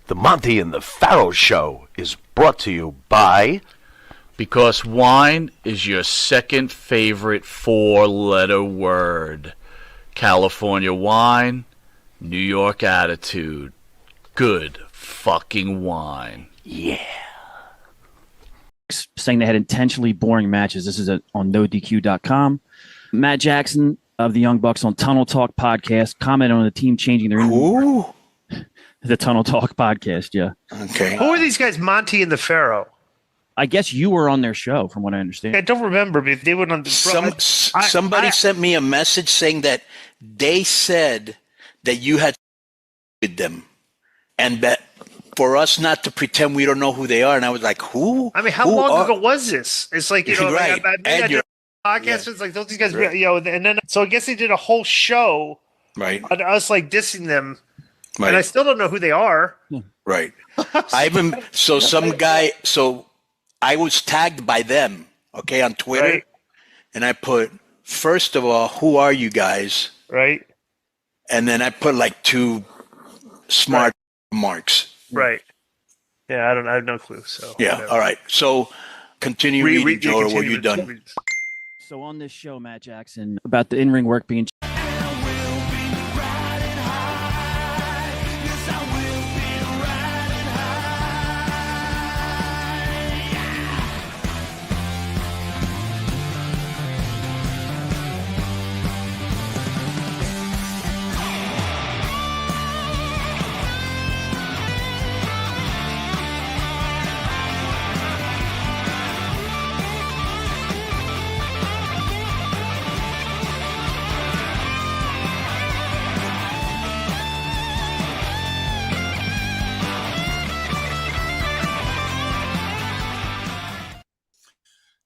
The Monte and the Pharaoh Show is brought to you by... Because wine is your second favorite four-letter word. California wine, New York attitude. Good fucking wine. Yeah. Saying they had intentionally boring matches. This is on NoDQ.com. Matt Jackson of the Young Bucks on Tunnel Talk podcast commented on the team changing their... Who? The Tunnel Talk podcast, yeah. Okay. Who are these guys, Monte and the Pharaoh? I guess you were on their show, from what I understand. I don't remember, but if they were on the Somebody sent me a message saying that they said that you had with them, and that for us not to pretend we don't know who they are. And I was like, who? I mean, how long ago was this? It's like, you know, right. I did a podcast. It's like, those these guys, right. You know, and then so I guess they did a whole show, right? On us like dissing them, right. And I still don't know who they are, right? So I was tagged by them, okay, on Twitter, right. And I put, first of all, who are you guys? Right. And then I put like two smart remarks. Right. Yeah, I have no clue. So yeah, whatever. All right. So continue reading, Joe, what you done. So on this show, Matt Jackson, about the in-ring work being...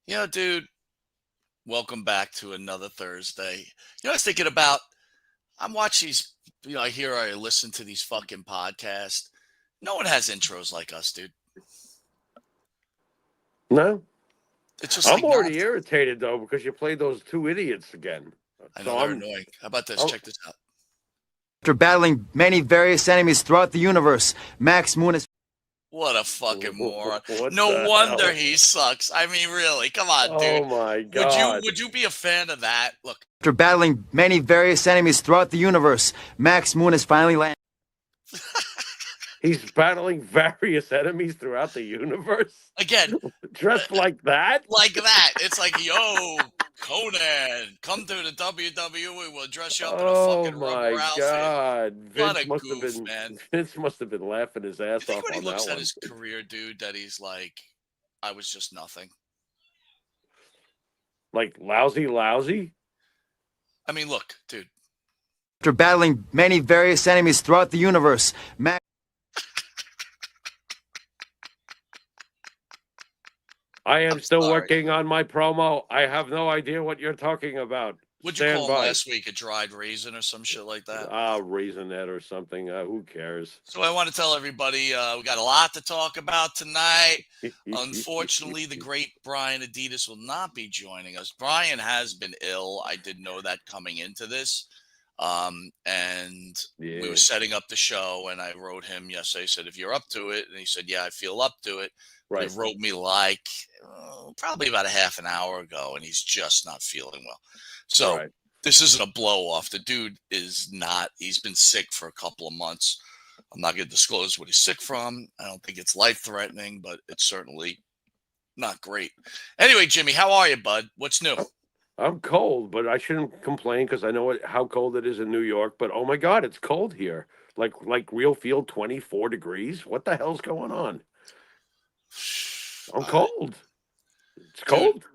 You know, dude, welcome back to another Thursday. You know, I was thinking about, I'm watching these, you know, I listen to these fucking podcasts. No one has intros like us, dude. No. It's just I'm already irritated, though, because you played those two idiots again. I know, they're annoying. How about this? Check this out. After battling many various enemies throughout the universe, Max Moon is... What a fucking moron. No wonder he sucks. I mean, really. Come on, dude. Oh, my God. Would you be a fan of that? Look. After battling many various enemies throughout the universe, Max Moon has finally landed. He's battling various enemies throughout the universe? Again. Dressed like that? Like that. It's like, yo, Conan, come to the WWE. We'll dress you up in a fucking rubber outfit. Oh, my God. What a goof, man. Vince must have been laughing his ass off when he looks at his career, dude, that he's like, I was just nothing. Like, lousy? I mean, look, dude. After battling many various enemies throughout the universe, Max... I am still working on my promo. I have no idea what you're talking about. What'd you call him last week? A dried raisin or some shit like that? Raisinette or something. Who cares? So I want to tell everybody we got a lot to talk about tonight. Unfortunately, the great Brian Adidas will not be joining us. Brian has been ill. I did know that coming into this. And we were setting up the show, and I wrote him yesterday. I said, if you're up to it. And he said, yeah, I feel up to it. Right. He wrote me like probably about a half an hour ago, and he's just not feeling well. So This isn't a blow off. The dude is not. He's been sick for a couple of months. I'm not going to disclose what he's sick from. I don't think it's life threatening, but it's certainly not great. Anyway, Jimmy, how are you, bud? What's new? I'm cold, but I shouldn't complain because I know how cold it is in New York. But oh my God, it's cold here. Like real feel 24 degrees. What the hell's going on? I'm cold. It's cold.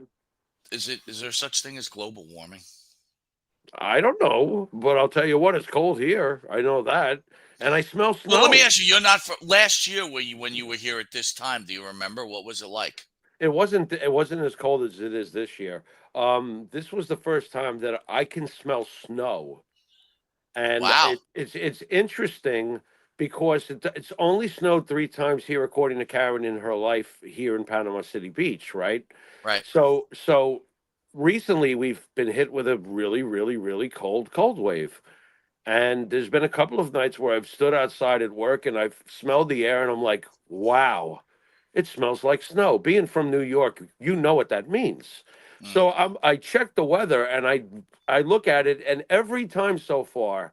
Dude, is there such thing as global warming? I don't know, but I'll tell you what, it's cold here. I know that. And I smell snow. Well, let me ask you, you're not from last year when you were here at this time, do you remember? What was it like? It wasn't as cold as it is this year. This was the first time that I can smell snow. And wow. It's interesting because it's only snowed 3 times here, according to Karen in her life here in Panama City Beach, right? Right. So recently we've been hit with a really, really, really cold wave. And there's been a couple of nights where I've stood outside at work and I've smelled the air and I'm like, wow, it smells like snow. Being from New York, you know what that means. So I check the weather and I look at it, and every time so far,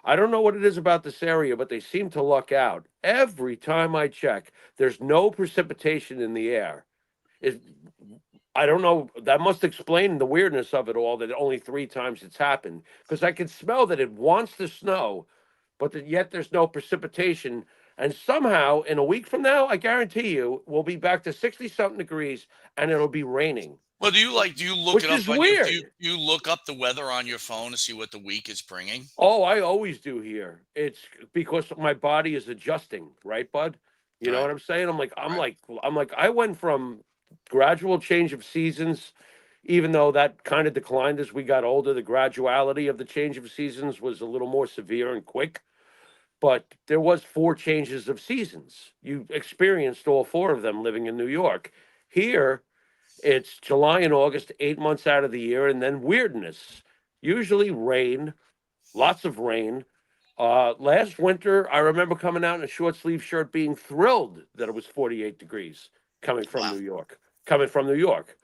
I don't know what it is about this area, but they seem to luck out. Every time I check, there's no precipitation in the air. It, I don't know. That must explain the weirdness of it all, that only 3 times it's happened. Because I can smell that it wants to snow, but that yet there's no precipitation. And somehow, in a week from now, I guarantee you, we'll be back to 60-something degrees and it'll be raining. Well, do you look Which it up is on weird. do you look up the weather on your phone to see what the week is bringing? Oh, I always do here. It's because my body is adjusting, right, bud? You know Right. what I'm saying? I'm like, I went from gradual change of seasons, even though that kind of declined as we got older. The graduality of the change of seasons was a little more severe and quick, but there was 4 changes of seasons. You experienced all 4 of them living in New York. Here, it's July and August, 8 months out of the year, and then weirdness. Usually rain, lots of rain. Last winter, I remember coming out in a short sleeve shirt, being thrilled that it was 48 degrees coming from Wow. New York. Coming from New York,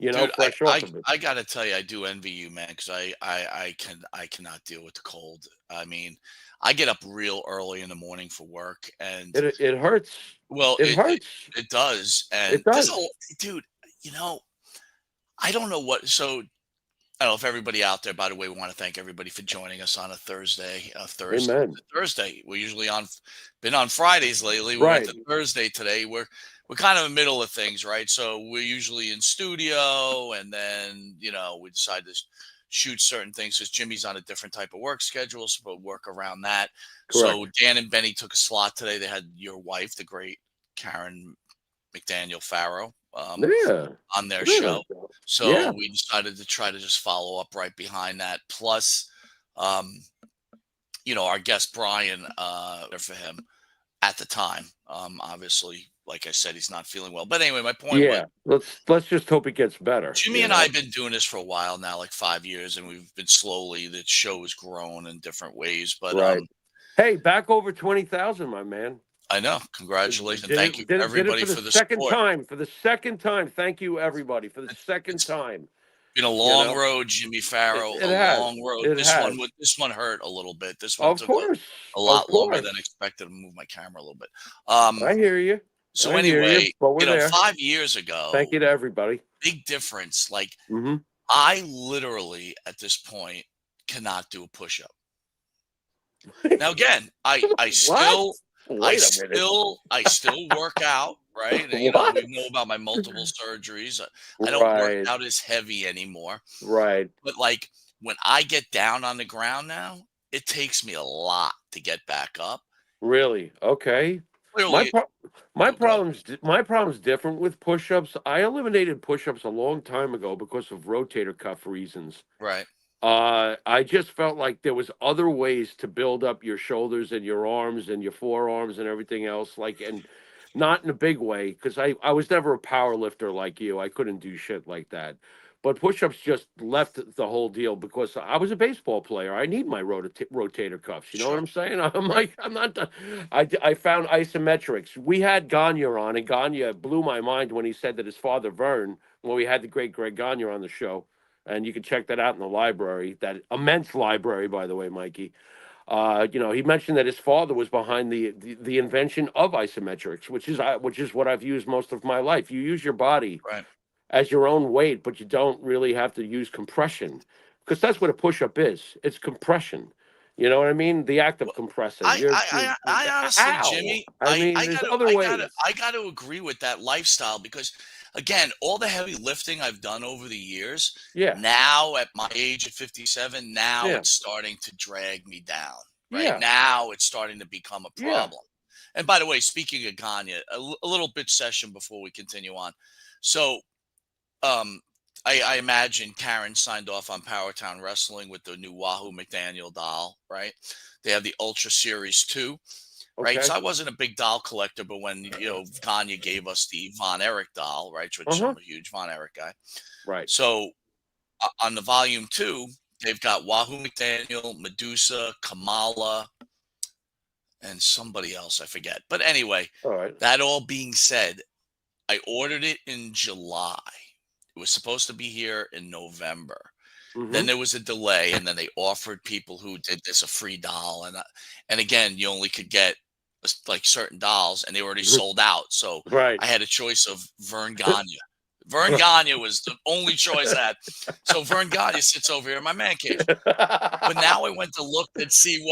Dude, fresh off of it. I gotta tell you, I do envy you, man, because I cannot deal with the cold. I mean, I get up real early in the morning for work, and It hurts. well, It hurts. it does, and It this does. whole dude, you know, I don't know what. So I don't know if everybody out there. By the way, we want to thank everybody for joining us on a Thursday. Amen. Thursday. We're usually been on Fridays lately. We Right. went to Thursday today. We're kind of in the middle of things, right? So we're usually in studio, and then we decide to shoot certain things because Jimmy's on a different type of work schedule, so we'll work around that. So Correct. Dan and Benny took a slot today. They had your wife, the great Karen McDaniel Pharaoh, Yeah. on their Yeah. show. So Yeah. we decided to try to just follow up right behind that. Plus, our guest Brian, for him at the time. Obviously, like I said, he's not feeling well. But anyway, my point was, Yeah. Let's just hope it gets better. Jimmy and I have been doing this for a while now, like 5 years, and we've been the show has grown in different ways. But Right. Hey, back over 20,000, my man. I know. Congratulations. Did Thank it- you, did it- everybody, did it for the second support. time. For the second time, thank you, everybody, for the second It's time. been a long road, Jimmy Farrow. It has. Long road. It has. This one hurt a little bit. This one Of took course. a lot Of longer course. than expected to move my camera a little bit. I hear you. So I hear anyway, you, but we're there. 5 years ago, Thank you to everybody. big difference. Like, Mm-hmm. I literally at this point cannot do a push-up. Now again, I still work out, right? And, we know about my multiple surgeries. I don't work out as heavy anymore. Right. But like when I get down on the ground now, it takes me a lot to get back up. Really? Okay. Clearly, My problem's different with push-ups. I eliminated push-ups a long time ago because of rotator cuff reasons. right. I just felt like there was other ways to build up your shoulders and your arms and your forearms and everything else, and not in a big way, because I was never a power lifter like you. I couldn't do shit like that. But push-ups just left the whole deal because I was a baseball player. I need my rotator cuffs. You know what I'm saying? I'm not done. I found isometrics. We had Gagne on, and Gagne blew my mind when he said that his father Vern, when we had the great Greg Gagne on the show, and you can check that out in the library, that immense library, by the way, Mikey. He mentioned that his father was behind the invention of isometrics, which is what I've used most of my life. You use your body as your own weight, but you don't really have to use compression, because that's what a push-up is. It's compression. You know what I mean? The act of compressing. I honestly, Jimmy, there's other ways. I got to agree with that lifestyle because, again, all the heavy lifting I've done over the years, now at my age of 57, it's starting to drag me down. Right? Yeah. Now it's starting to become a problem. And by the way, speaking of Gagne, a little bitch session before we continue on. So, I imagine Karen signed off on Powertown Wrestling with the new Wahoo McDaniel doll, right? They have the Ultra Series 2, right? Okay. So I wasn't a big doll collector, but when, Gagne gave us the Von Erich doll, right? Which I'm a huge Von Erich guy. Right. So on the Volume 2, They've got Wahoo McDaniel, Medusa, Kamala, and somebody else, I forget. But anyway, All right. that all being said, I ordered it in July. It was supposed to be here in November. Then there was a delay, and then they offered people who did this a free doll, and again, you only could get like certain dolls, and they already sold out. So Right. I had a choice of Vern Gagne. Vern Gagne was the only choice I had. So Vern Gagne sits over here in my man cave. But now I went to look and see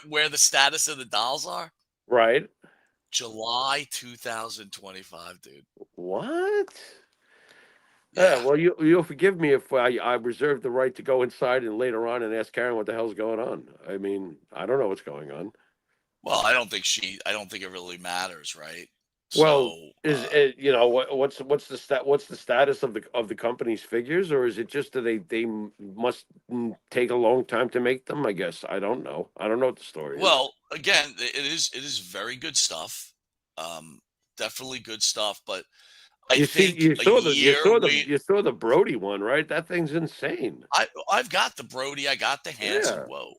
where the status of the dolls are. Right. July 2025, dude. What? Yeah. Yeah, well, you'll forgive me if I reserve the right to go inside and later on and ask Karen what the hell's going on. I mean, I don't know what's going on. Well, I don't think it really matters, right? Well, So, is it, you know, what's the status of the company's figures, or is it just that they must take a long time to make them? I guess I don't know. I don't know what the story is. well, again, it is very good stuff. Definitely good stuff, but I think you saw you saw the Brody one, right? That thing's insane. I've got the Brody, I got the Hanson. Yeah. Whoa,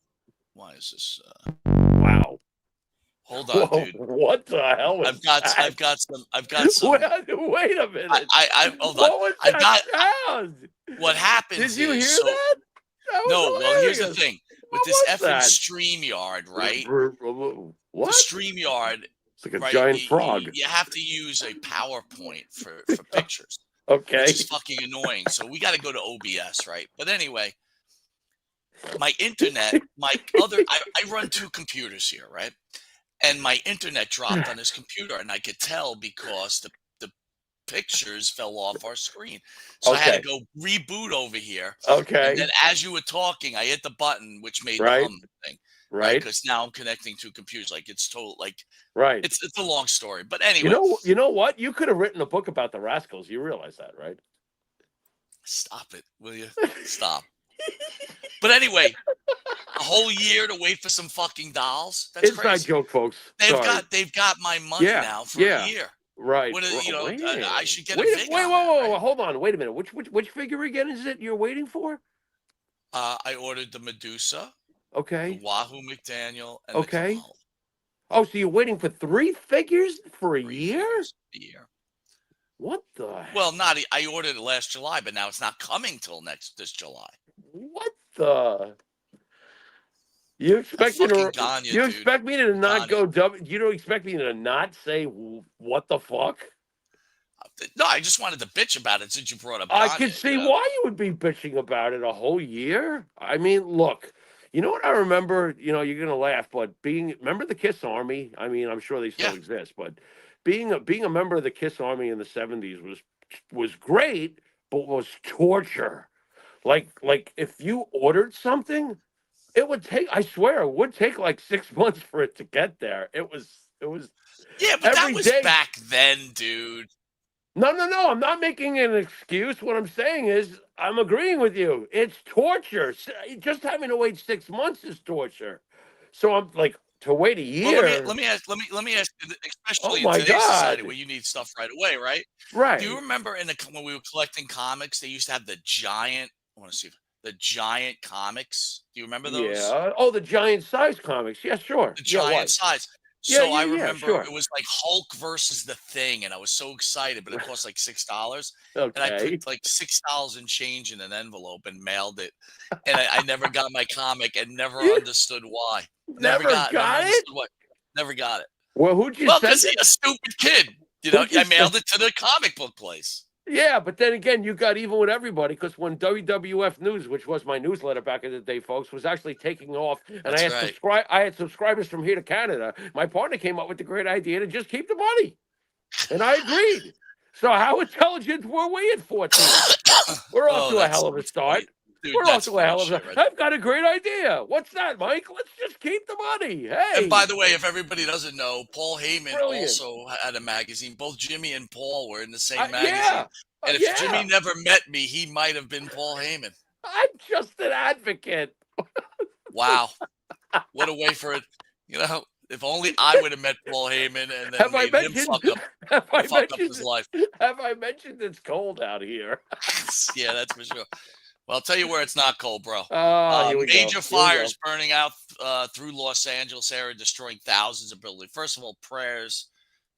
why is this? Wow. Hold on, Whoa, dude. what the hell was I've got some. Wait a minute. I hold What on. was I that got sound? what happens. Did you is, hear so, that? That was No, well, here's the hilarious. thing with What this was effing that? StreamYard, right? What? The StreamYard, It's like a right? giant frog. You have to use a PowerPoint for pictures, Okay. which is fucking annoying. So we got to go to OBS, right? But anyway, my internet, I run 2 computers here, right? And my internet dropped on this computer, and I could tell because the pictures fell off our screen. So I had to go reboot over here. Okay. And then as you were talking, I hit the button, which made Right. the hum thing. Right. Because now I'm connecting 2 computers. Like it's total, like Right. it's a long story. But anyway, You know what? You could have written a book about the Rascals. You realize that, right? stop it, will you? Stop. But anyway, a whole year to wait for some fucking dolls. That's Inside crazy. joke, folks. They've got my money now for a year. Right. What is, I should get wait, a vig wait, on whoa, that, whoa, right? hold on. Wait a minute. Which figure again is it you're waiting for? I ordered the Medusa, the Okay. Wahoo McDaniel, and Okay. the Kamala. Oh, so you're waiting for 3 figures for a 3 year? figures a year. What the? Well, I ordered it last July, but now it's not coming till this July. What the? You expect me fucking to? Gagne, You dude. expect me to not Gagne. go? You don't expect me to not say what the fuck? No, I just wanted to bitch about it since you brought up. I Gagne, can see why you would be bitching about it a whole year. I mean, look, you know what I remember? You know, you're gonna laugh, but remember the Kiss Army? I mean, I'm sure they still exist, but being a member of the Kiss Army in the 70s was great, but was torture. Like if you ordered something, it would take, I swear, it would take like 6 months for it to get there. It was Yeah, but that every was day. back then, dude. No. I'm not making an excuse. What I'm saying is, I'm agreeing with you. It's torture. Just having to wait 6 months is torture. So I'm like, to wait a year. Well, let me ask, especially in today's society where you need stuff right away, right? Right. Do you remember when we were collecting comics, they used to have the giant? I want to see the giant comics. Do you remember those? Yeah. Oh, the giant size comics. Yeah, sure. The giant size. Yeah, So yeah, I yeah, remember sure. it was like Hulk versus the Thing, and I was so excited, but it cost like $6. Okay. And I put like $6 and change in an envelope and mailed it. And I never got my comic and never understood why. Never got it? Never got it. Well, who'd you send because it? a stupid kid. You know, Who'd you I mailed it to the comic book place. Yeah, but then again, you got even with everybody because when WWF News, which was my newsletter back in the day, folks, was actually taking off, and That's right. I had subscribers from here to Canada. My partner came up with the great idea to just keep the money, and I agreed. So how intelligent were we at 14? We're off to a hell of a start. Dude, We're off to a hell of a. right? I've got a great idea. What's that, Mike? Let's just keep the money. Hey. And by the way, if everybody doesn't know, Paul Heyman Brilliant. also had a magazine. Both Jimmy and Paul were in the same Yeah. magazine. And if Yeah. Jimmy never met me, he might have been Paul Heyman. I'm just an advocate. Wow. What a way for it. You know, if only I would have met Paul Heyman and then made him fuck up his life. Have I mentioned it's cold out here? Yeah, that's for sure. Well, I'll tell you where it's not cold, bro. Here we go. Major fires burning out through Los Angeles area, destroying thousands of buildings. First of all, prayers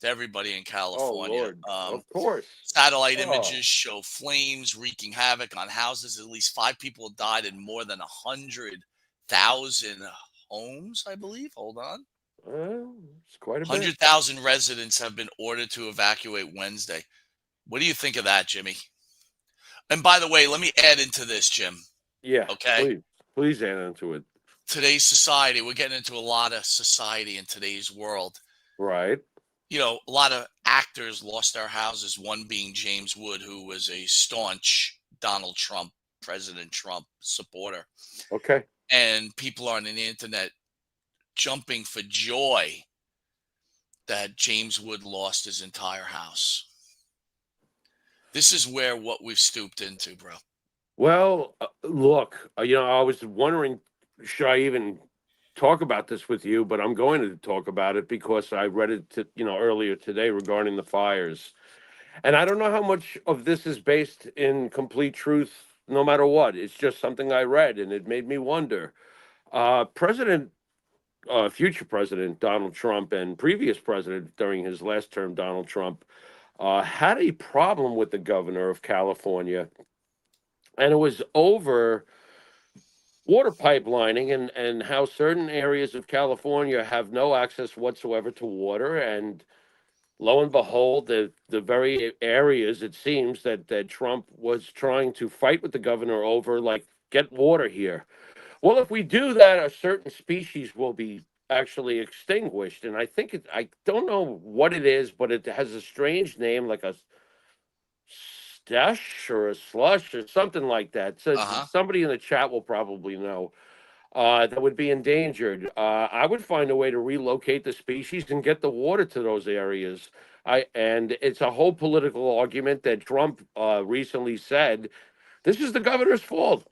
to everybody in California. Oh, Lord. Of course. Satellite images show flames wreaking havoc on houses. At least 5 people died in more than 100,000 homes, I believe. Hold on. It's quite a bit. 100,000 residents have been ordered to evacuate Wednesday. What do you think of that, Jimmy? And by the way, let me add into this, Jim. Yeah. Okay. Please add into it. Today's society, we're getting into a lot of society in today's world. Right. You know, a lot of actors lost their houses, one being James Wood, who was a staunch Donald Trump, President Trump supporter. Okay. And people on the internet jumping for joy that James Wood lost his entire house. This is where what we've stooped into, bro. Well, look, I was wondering, should I even talk about this with you? But I'm going to talk about it because I read it, earlier today regarding the fires. And I don't know how much of this is based in complete truth, no matter what. It's just something I read, and it made me wonder. Future President Donald Trump and previous president during his last term, Donald Trump, had a problem with the governor of California, and it was over water pipelining and how certain areas of California have no access whatsoever to water. And lo and behold, the very areas, it seems, that Trump was trying to fight with the governor over, like, get water here. Well, if we do that, a certain species will be actually extinguished. And I think I don't know what it is, but it has a strange name, like a stush or a slush or something like that. So somebody in the chat will probably know. That would be endangered. I would find a way to relocate the species and get the water to those areas. And it's a whole political argument that Trump recently said, this is the governor's fault.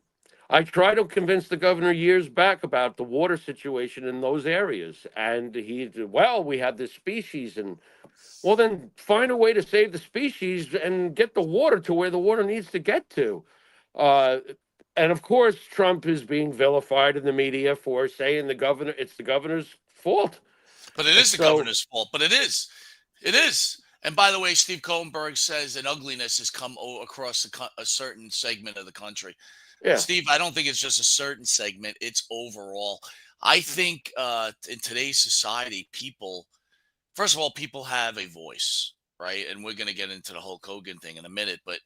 I tried to convince the governor years back about the water situation in those areas. And we have this species. And, well, then find a way to save the species and get the water to where the water needs to get to. And of course, Trump is being vilified in the media for saying it's the governor's fault. But it is the governor's fault. But it is. It is. And by the way, Steve Kohenberg says an ugliness has come across a certain segment of the country. Yeah. Steve, I don't think it's just a certain segment. It's overall. I think in today's society, first of all, people have a voice, right? And we're going to get into the Hulk Hogan thing in a minute. But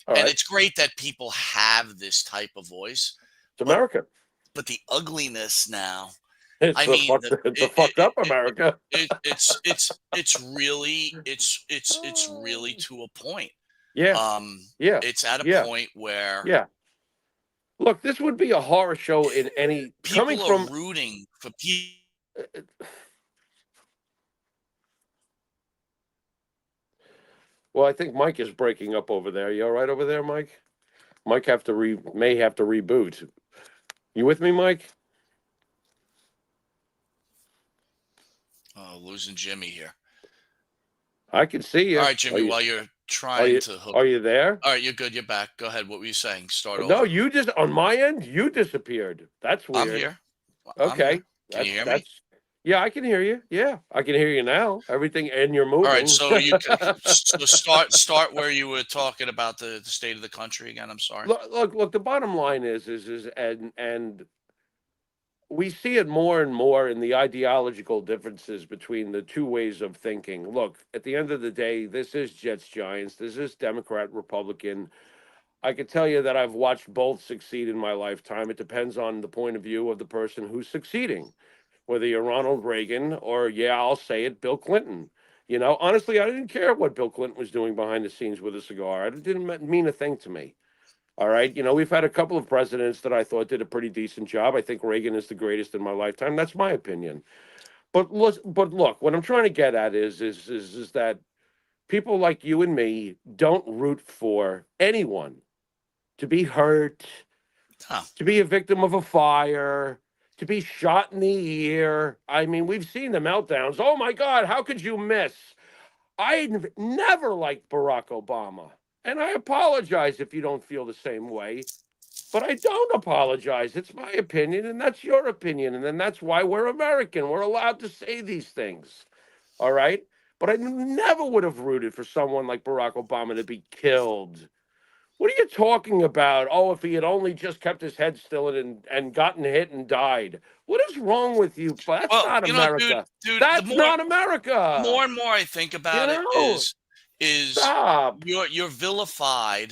it's great that people have this type of voice. It's America. But the ugliness now, it's a fucked up America. It's really to a point. Yeah. It's at a point where. Yeah. Look, this would be a horror show in any. People are rooting for people. Well, I think Mike is breaking up over there. You all right over there, Mike? Mike may have to reboot. You with me, Mike? Oh, losing Jimmy here. I can see you. All right, Jimmy, while you're trying to hook. Are you there? All right, you're good. You're back. Go ahead. What were you saying? Start over. No, you just, on my end, you disappeared. That's weird. I'm here. Okay. Can you hear me? Yeah, I can hear you. Yeah, I can hear you now. Everything, and you're moving. All right, so you can start where you were talking about the state of the country again. I'm sorry. Look. The bottom line is and we see it more and more in the ideological differences between the two ways of thinking. Look, at the end of the day, this is Jets Giants. This is Democrat Republican. I can tell you that I've watched both succeed in my lifetime. It depends on the point of view of the person who's succeeding. Whether you're Ronald Reagan or, I'll say it, Bill Clinton. Honestly, I didn't care what Bill Clinton was doing behind the scenes with a cigar. It didn't mean a thing to me. All right. We've had a couple of presidents that I thought did a pretty decent job. I think Reagan is the greatest in my lifetime. That's my opinion. But look, what I'm trying to get at is that people like you and me don't root for anyone to be hurt, to be a victim of a fire, to be shot in the ear. I mean, we've seen the meltdowns. Oh, my God, how could you miss? I never liked Barack Obama. And I apologize if you don't feel the same way. But I don't apologize. It's my opinion, and that's your opinion. And then that's why we're American. We're allowed to say these things. All right? But I never would have rooted for someone like Barack Obama to be killed. What are you talking about? Oh, if he had only just kept his head still and gotten hit and died. What is wrong with you? That's Well, not America. dude, That's not America. More and more I think about it is stop. you're vilified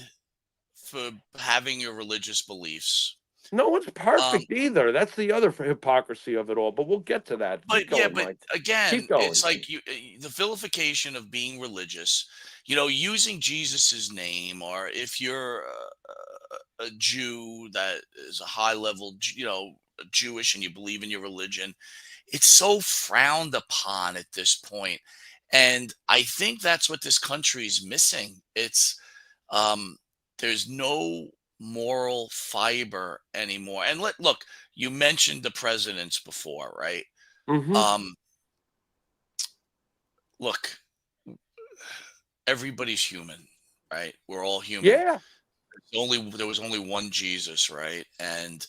for having your religious beliefs. No one's perfect either. That's the other hypocrisy of it all. But we'll get to that. But Mike. again, it's like the vilification of being religious. Using Jesus's name, or if you're a Jew that is a high level, Jewish, and you believe in your religion, it's so frowned upon at this point. And I think that's what this country is missing. It's there's no moral fiber anymore. And look, you mentioned the presidents before, right? Mm-hmm. Look, everybody's human, right? We're all human. Yeah. There was only one Jesus, right? And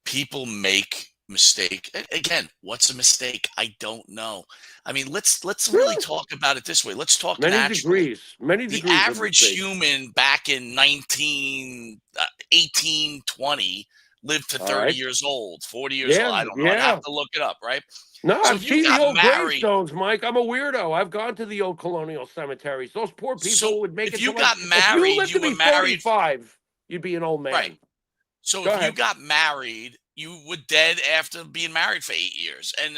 people make mistake. Again, what's a mistake? I don't know. I mean, let's really talk about it this way. Let's talk many naturally. degrees. The average human back in 18, 20 lived to 30 years old, 40 years old. I don't know. I'd have to look it up, right? No, so I've seen the old gravestones, Mike. I'm a weirdo. I've gone to the old colonial cemeteries. Those poor people would make it. If you got married, if you were married 45, you'd be an old man. Right. So if you got married, you were dead after being married for 8 years. And,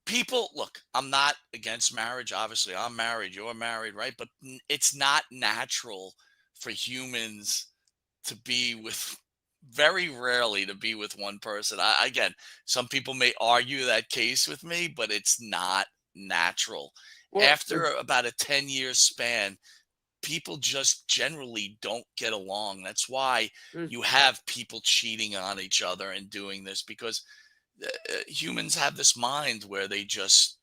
people, look, I'm not against marriage. Obviously, I'm married. You're married, right? But it's not natural for humans to be with, very rarely to be with one person. Again, some people may argue that case with me, but it's not natural. Well, after about a 10-year span, people just generally don't get along. That's why you have people cheating on each other and doing this, because humans have this mind where they just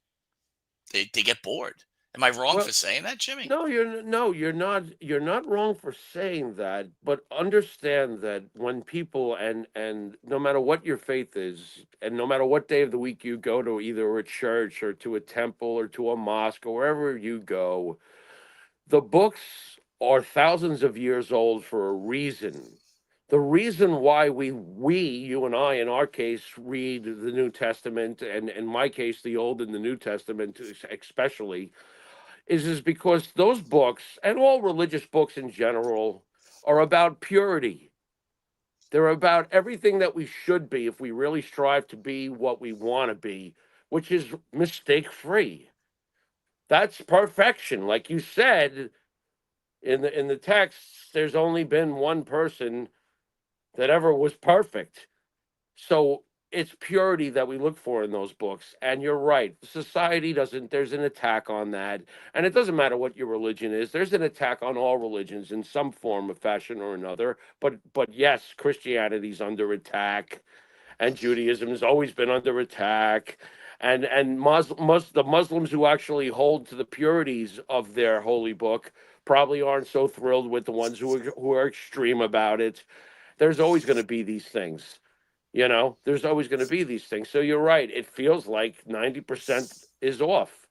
they get bored. Am I wrong for saying that, Jimmy? No, you're not. You're not wrong for saying that. But understand that when people and no matter what your faith is, and no matter what day of the week you go to, either a church or to a temple or to a mosque or wherever you go, the books are thousands of years old for a reason. The reason why you and I, in our case, read the New Testament, and in my case, the Old and the New Testament especially, is because those books, and all religious books in general, are about purity. They're about everything that we should be if we really strive to be what we want to be, which is mistake-free. That's perfection. Like you said, in the text, there's only been one person that ever was perfect. So it's purity that we look for in those books. And you're right. Society doesn't, there's an attack on that. And it doesn't matter what your religion is. There's an attack on all religions in some form of fashion or another. But yes, Christianity's under attack, and Judaism has always been under attack. And the Muslims who actually hold to the purities of their holy book probably aren't so thrilled with the ones who are extreme about it. There's always going to be these things. There's always going to be these things. So you're right. It feels like 90% is off.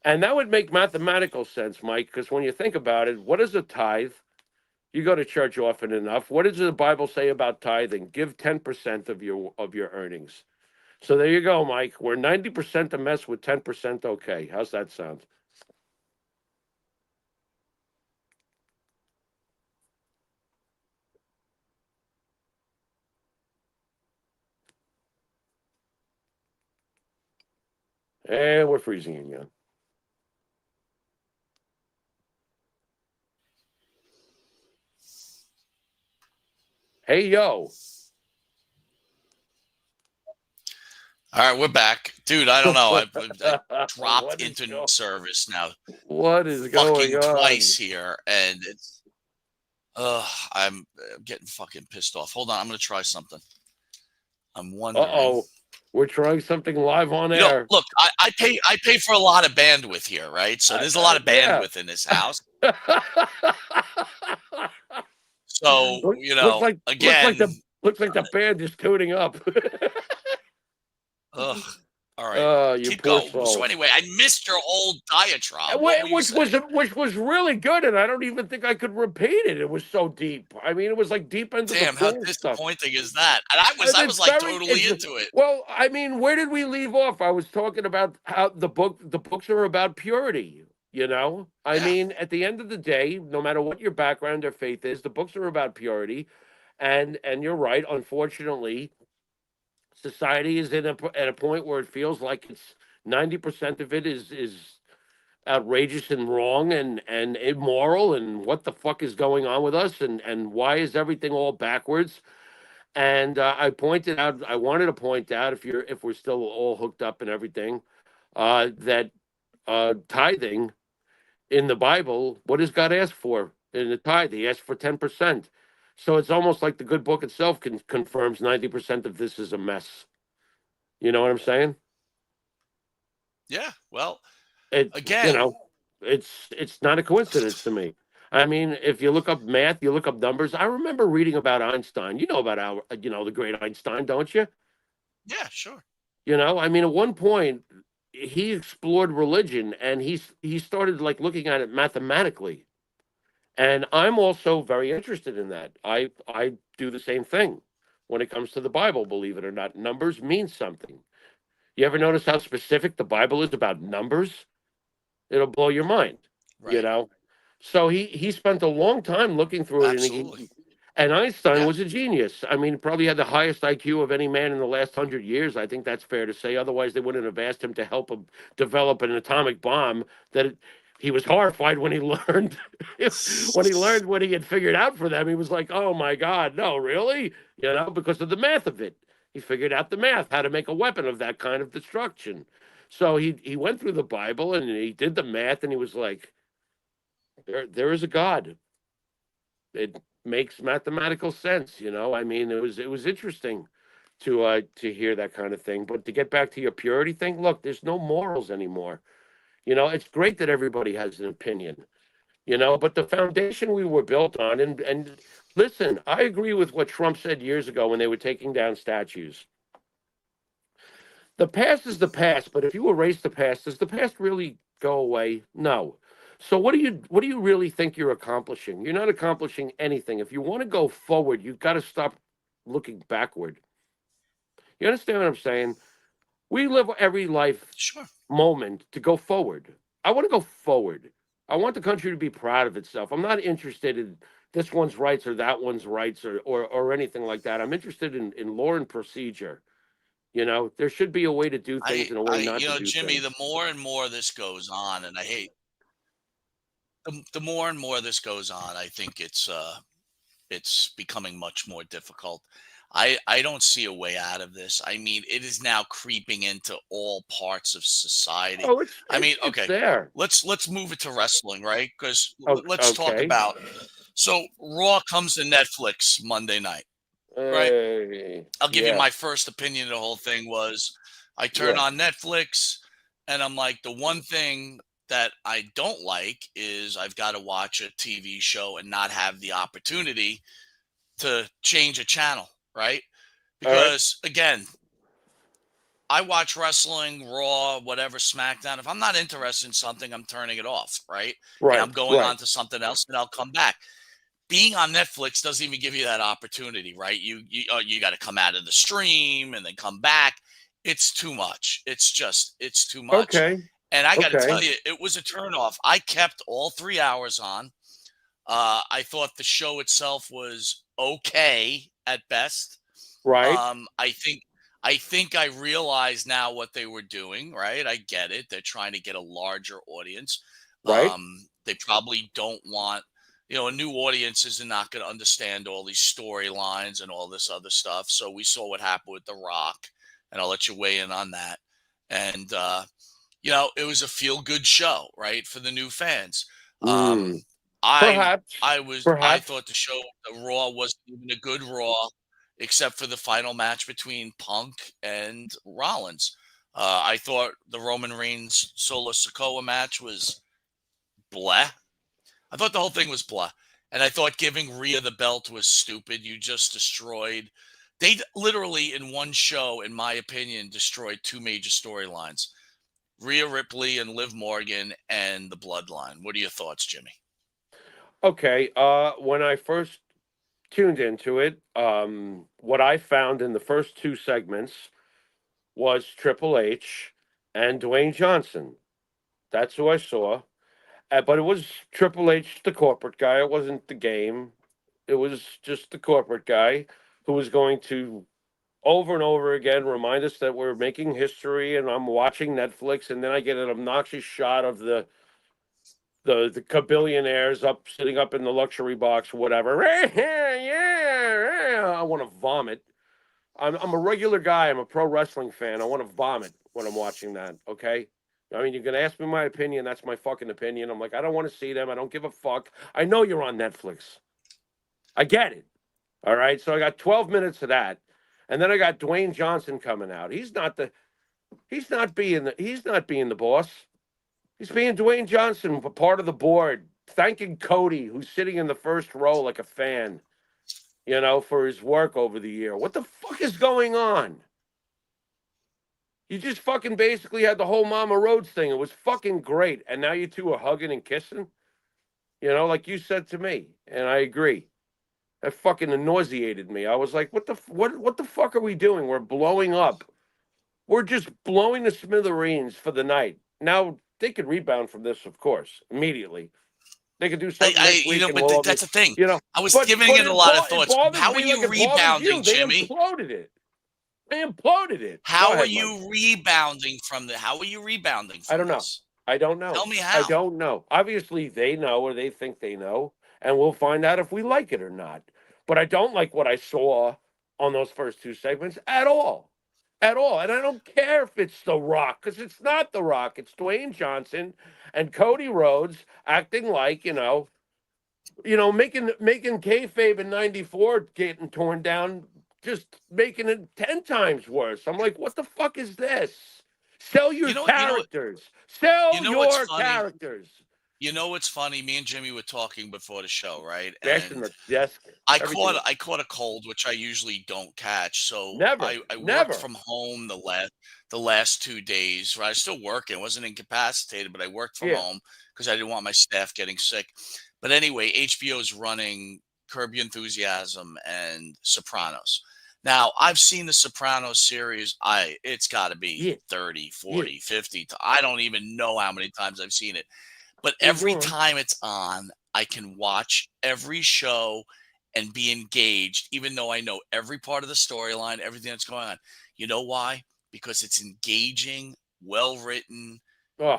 And that would make mathematical sense, Mike, because when you think about it, what is a tithe? You go to church often enough. What does the Bible say about tithing? Give 10% of your earnings. So there you go, Mike. We're 90% a mess with 10% okay. How's that sound? And we're freezing again. Hey, yo. All right, we're back. Dude, I don't know. I dropped into new service now. What is going on? Twice here, and it's I'm getting fucking pissed off. Hold on, I'm going to try something. I'm wondering. Uh-oh. We're trying something live on air. Look, I pay for a lot of bandwidth here, right? So there's a lot of bandwidth in this house. So, Looks like again, looks like the band is tuning up. ugh. All right, You keep poor going. So soul. anyway, I missed your whole diatribe. What were you saying? Which was really good, and I don't even think I could repeat it. It was so deep. I mean, it was like deep into the Damn, how pool stuff. disappointing is that? And I And was it's like very totally into it. well. I mean, where did we leave off? I was talking about how the books are about purity. I Yeah. mean, at the end of the day, no matter what your background or faith is, the books are about purity, and you're right. Unfortunately, society is at a point where it feels like it's 90% of it is outrageous and wrong and immoral, and what the fuck is going on with us, and why is everything all backwards? And I wanted to point out, if we're still all hooked up and everything, that tithing in the Bible, what does God ask for in the tithe? He asked for 10%. So it's almost like the good book itself confirms 90% of this is a mess. You know what I'm saying? Yeah. Well, It again, it's not a coincidence to me. I mean, if you look up math, you look up numbers. I remember reading about Einstein. You know about the great Einstein, don't you? yeah, sure. I mean, at one point he explored religion, and he started like looking at it mathematically. And I'm also very interested in that. I do the same thing when it comes to the Bible, believe it or not. Numbers mean something. You ever notice how specific the Bible is about numbers? It'll blow your mind, you Right. know. So he spent a long time looking through it, and Absolutely. and Einstein Yeah. was a genius. I mean, probably had the highest IQ of any man in the last 100 years. I think that's fair to say. Otherwise, they wouldn't have asked him to help him develop an atomic bomb. He was horrified when he learned what he had figured out for them. He was like, "Oh my God, no, really?" Because of the math of it. He figured out the math, how to make a weapon of that kind of destruction. So he went through the Bible and he did the math, and he was like, there is a God. It makes mathematical sense. I mean, it was interesting to hear that kind of thing. But to get back to your purity thing, look, there's no morals anymore. It's great that everybody has an opinion. But the foundation we were built on, and listen, I agree with what Trump said years ago when they were taking down statues. The past is the past, but if you erase the past, does the past really go away? No. So what do you really think you're accomplishing? You're not accomplishing anything. If you want to go forward, you've got to stop looking backward. You understand what I'm saying? We live every life Sure. moment to go forward. I want to go forward. I want the country to be proud of itself. I'm not interested in this one's rights or that one's rights or anything like that. I'm interested in law and procedure. There should be a way to do things and a way not to do Jimmy, things. the more and more this goes on, and I hate the more and more this goes on, I think it's becoming much more difficult. I don't see a way out of this. I mean, it is now creeping into all parts of society. Oh, I mean, it's okay, there. let's move it to wrestling, right? Because Oh, let's talk okay. about. So Raw comes to Netflix Monday night, right? I'll give you Yeah, my first opinion. The whole thing was, I turn yeah, on Netflix, and I'm like, the one thing that I don't like is I've got to watch a TV show and not have the opportunity to change a channel, right? all right, Because again, I watch wrestling, Raw, whatever, SmackDown. If I'm not interested in something, I'm turning it off, right? And I'm going right. on to something else, and I'll come back. Being on Netflix doesn't even give you that opportunity, right? You got to come out of the stream and then come back. It's too much. It's too much. Okay, And I got to okay, tell you, it was a turnoff. I kept all 3 hours on. I thought the show itself was okay at best. right, I think I realize now what they were doing, right? I get it. They're trying to get a larger audience. right. They probably don't want, a new audience is not going to understand all these storylines and all this other stuff. So we saw what happened with The Rock, and I'll let you weigh in on that. And it was a feel good show, right, for the new fans. Mm, I perhaps, I perhaps. thought the Raw wasn't even a good Raw, except for the final match between Punk and Rollins. I thought the Roman Reigns Solo Sikoa match was blah. I thought the whole thing was blah. And I thought giving Rhea the belt was stupid. You just destroyed. They literally, in one show, in my opinion, destroyed two major storylines: Rhea Ripley and Liv Morgan and the Bloodline. What are your thoughts, Jimmy? Okay. When I first tuned into it, what I found in the first two segments was Triple H and Dwayne Johnson. That's who I saw. But it was Triple H, the corporate guy. It wasn't the game. It was just the corporate guy who was going to over and over again remind us that we're making history, and I'm watching Netflix, and then I get an obnoxious shot of the billionaires sitting up in the luxury box, whatever. Yeah, I want to vomit. I'm a regular guy. I'm a pro wrestling fan. I want to vomit when I'm watching that. Okay. I mean, you're going to ask me my opinion. That's my fucking opinion. I'm like, I don't want to see them. I don't give a fuck. I know you're on Netflix. I get it. All right. So I got 12 minutes of that. And then I got Dwayne Johnson coming out. He's not being the boss. He's being Dwayne Johnson, a part of the board, thanking Cody, who's sitting in the first row like a fan, for his work over the year. What the fuck is going on? You just fucking basically had the whole Mama Rhodes thing. It was fucking great. And now you two are hugging and kissing? Like you said to me. And I agree. That fucking nauseated me. I was like, what the fuck are we doing? We're blowing up. We're just blowing the smithereens for the night. Now, they could rebound from this, of course, immediately. They could do something next week. But that's the thing. I was giving it a lot of thoughts. How are you rebounding, Jimmy? They imploded it. They imploded it. How are you rebounding from this? How are you rebounding from I don't know. this? I don't know. Tell me how. I don't know. Obviously, they know, or they think they know, and we'll find out if we like it or not. But I don't like what I saw on those first two segments at all. At all. And I don't care if it's The Rock, because it's not The Rock. It's Dwayne Johnson and Cody Rhodes acting like, making kayfabe in '94 getting torn down, just making it 10 times worse. I'm like, what the fuck is this? Sell your characters. Sell your characters. You know what's funny? Me and Jimmy were talking before the show, right? Bashing the desk. I caught a cold, which I usually don't catch. So I worked from home the last 2 days. Right, I was still working. I wasn't incapacitated, but I worked from home because I didn't want my staff getting sick. But anyway, HBO is running Curb Your Enthusiasm and Sopranos. Now, I've seen the Sopranos series. It's got to be 30, 40, 50. I don't even know how many times I've seen it. But every time it's on, I can watch every show and be engaged, even though I know every part of the storyline, everything that's going on. You know why? Because it's engaging, well-written,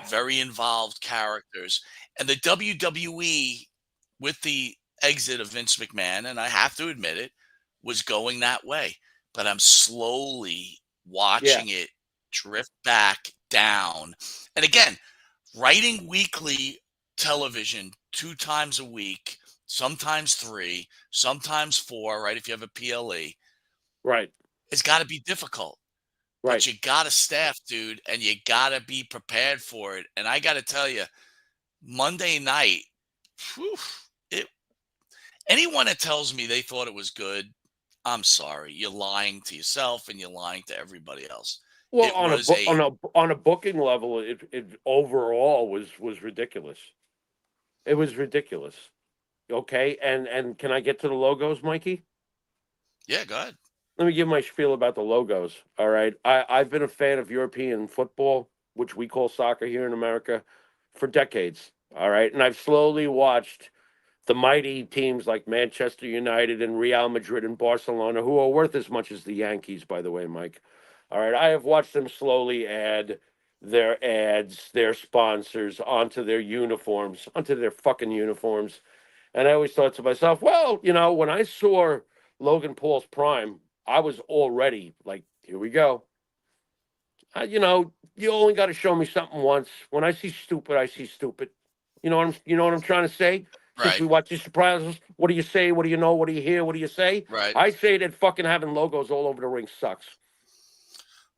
very involved characters. And the WWE, with the exit of Vince McMahon, and I have to admit it, was going that way. But I'm slowly watching it drift back down. And again, writing weekly television 2 times a week, sometimes 3, sometimes 4, right? If you have a PLE. Right. It's got to be difficult. Right. But you got to staff, dude, and you got to be prepared for it. And I got to tell you, Monday night, anyone that tells me they thought it was good, I'm sorry. You're lying to yourself and you're lying to everybody else. Well, on a booking level, it overall was ridiculous. It was ridiculous. Okay, and can I get to the logos, Mikey? Yeah, go ahead. Let me give my spiel about the logos. All right, I've been a fan of European football, which we call soccer here in America, for decades. All right, and I've slowly watched the mighty teams like Manchester United and Real Madrid and Barcelona, who are worth as much as the Yankees, by the way, Mike. All right, I have watched them slowly add their ads, their sponsors onto their uniforms, onto their fucking uniforms. And I always thought to myself, well, when I saw Logan Paul's prime, I was already like, here we go. You only got to show me something once. When I see stupid, I see stupid. You know what I'm trying to say? Right. Since we watch these Sopranos, what do you say? What do you know? What do you hear? What do you say? Right. I say that fucking having logos all over the ring sucks.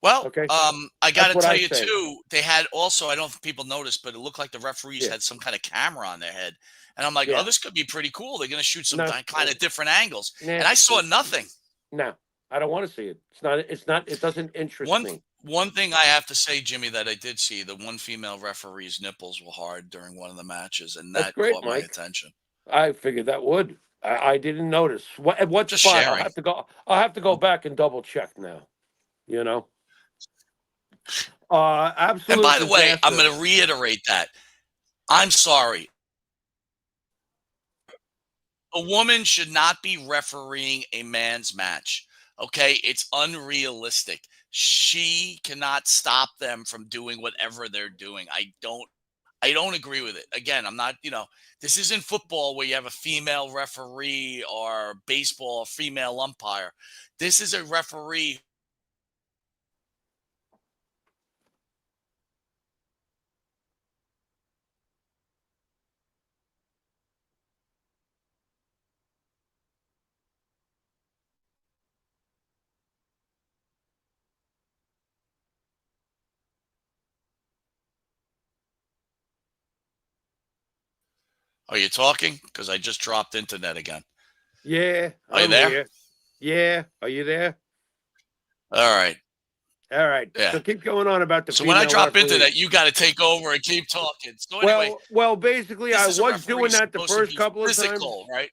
Well, Okay, I got to what tell I you say. too. They had also, I don't know if people noticed, but it looked like the referees Yeah. had some kind of camera on their head, and I'm like, oh, Yeah. this could be pretty cool. They're going to shoot some No. kind of different angles, Nah. and I saw nothing. No, I don't want to see it. It's not. It's not. It doesn't interest me. One thing I have to say, Jimmy, that I did see, the one female referee's nipples were hard during one of the matches, and That's that great, caught my Mike. attention. I figured that would. I didn't notice. At what Just spot? sharing. I'll have to go back and double check now. You know. Absolute. And by the way, I'm disaster. going to reiterate that. I'm sorry. A woman should not be refereeing a man's match. Okay, it's unrealistic. She cannot stop them from doing whatever they're doing. I don't agree with it. Again, I'm not, this isn't football where you have a female referee or baseball, a female umpire. This is a referee. Are you talking? Because I just dropped internet again. Yeah. Are you there? Here. Yeah. Are you there? All right. All right. Yeah. So keep going on about the. So when I drop referee. internet, you got to take over and keep talking. So anyway, well, basically, I was doing that the first couple of physical, times. Right?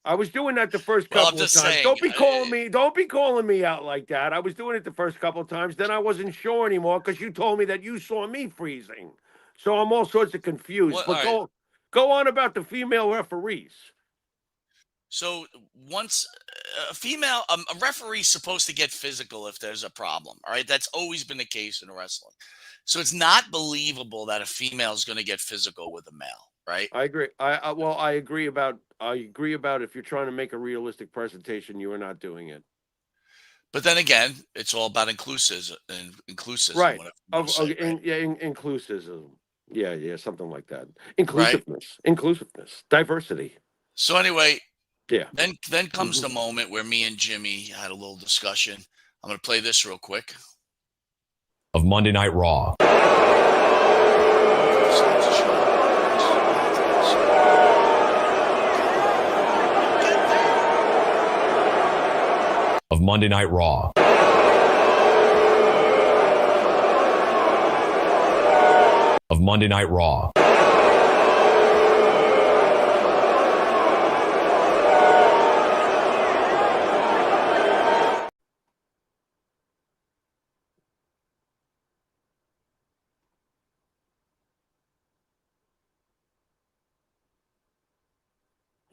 I was doing that the first Well, I'm couple of just times. saying, Don't be calling me out like that. I was doing it the first couple of times. Then I wasn't sure anymore because you told me that you saw me freezing. So I'm all sorts of confused. Well, but all right. go on about the female referees. So once a referee's supposed to get physical if there's a problem. All right. That's always been the case in wrestling. So it's not believable that a female is going to get physical with a male. Right. I agree. I agree about if you're trying to make a realistic presentation, you are not doing it. But then again, it's all about inclusivism. Right. Right? Inclusivism. Yeah, something like that. Inclusiveness. Right? Inclusiveness. Diversity. So anyway, yeah. Then comes the moment where me and Jimmy had a little discussion. I'm going to play this real quick. Of Monday Night Raw. Of Monday Night Raw. Of Monday Night Raw.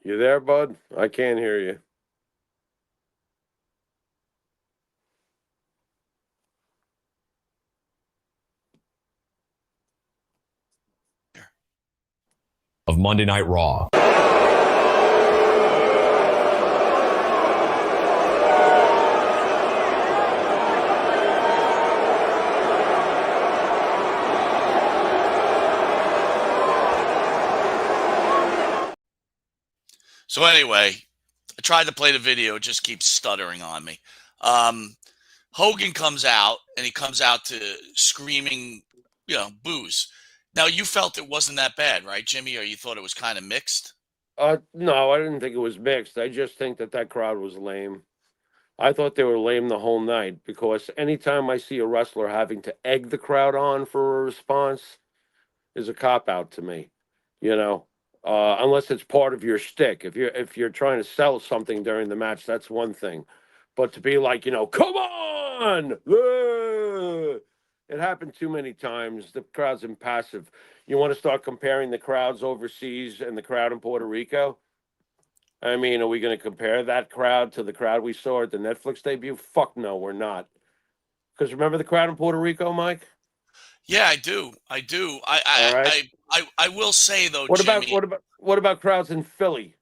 You there, bud? I can't hear you. Of Monday Night Raw. So anyway, I tried to play the video. It just keeps stuttering on me. Hogan comes out, and he comes out to screaming, boos. Now, you felt it wasn't that bad, right, Jimmy? Or you thought it was kind of mixed? No, I didn't think it was mixed. I just think that crowd was lame. I thought they were lame the whole night because anytime I see a wrestler having to egg the crowd on for a response is a cop-out to me, unless it's part of your shtick. If you're trying to sell something during the match, that's one thing. But to be like, come on! It happened too many times. The crowd's impassive. You want to start comparing the crowds overseas and the crowd in Puerto Rico? I mean, are we going to compare that crowd to the crowd we saw at the Netflix debut? Fuck no, we're not. Because remember the crowd in Puerto Rico, Mike? Yeah, I do. I will say though, Jimmy, what about crowds in Philly?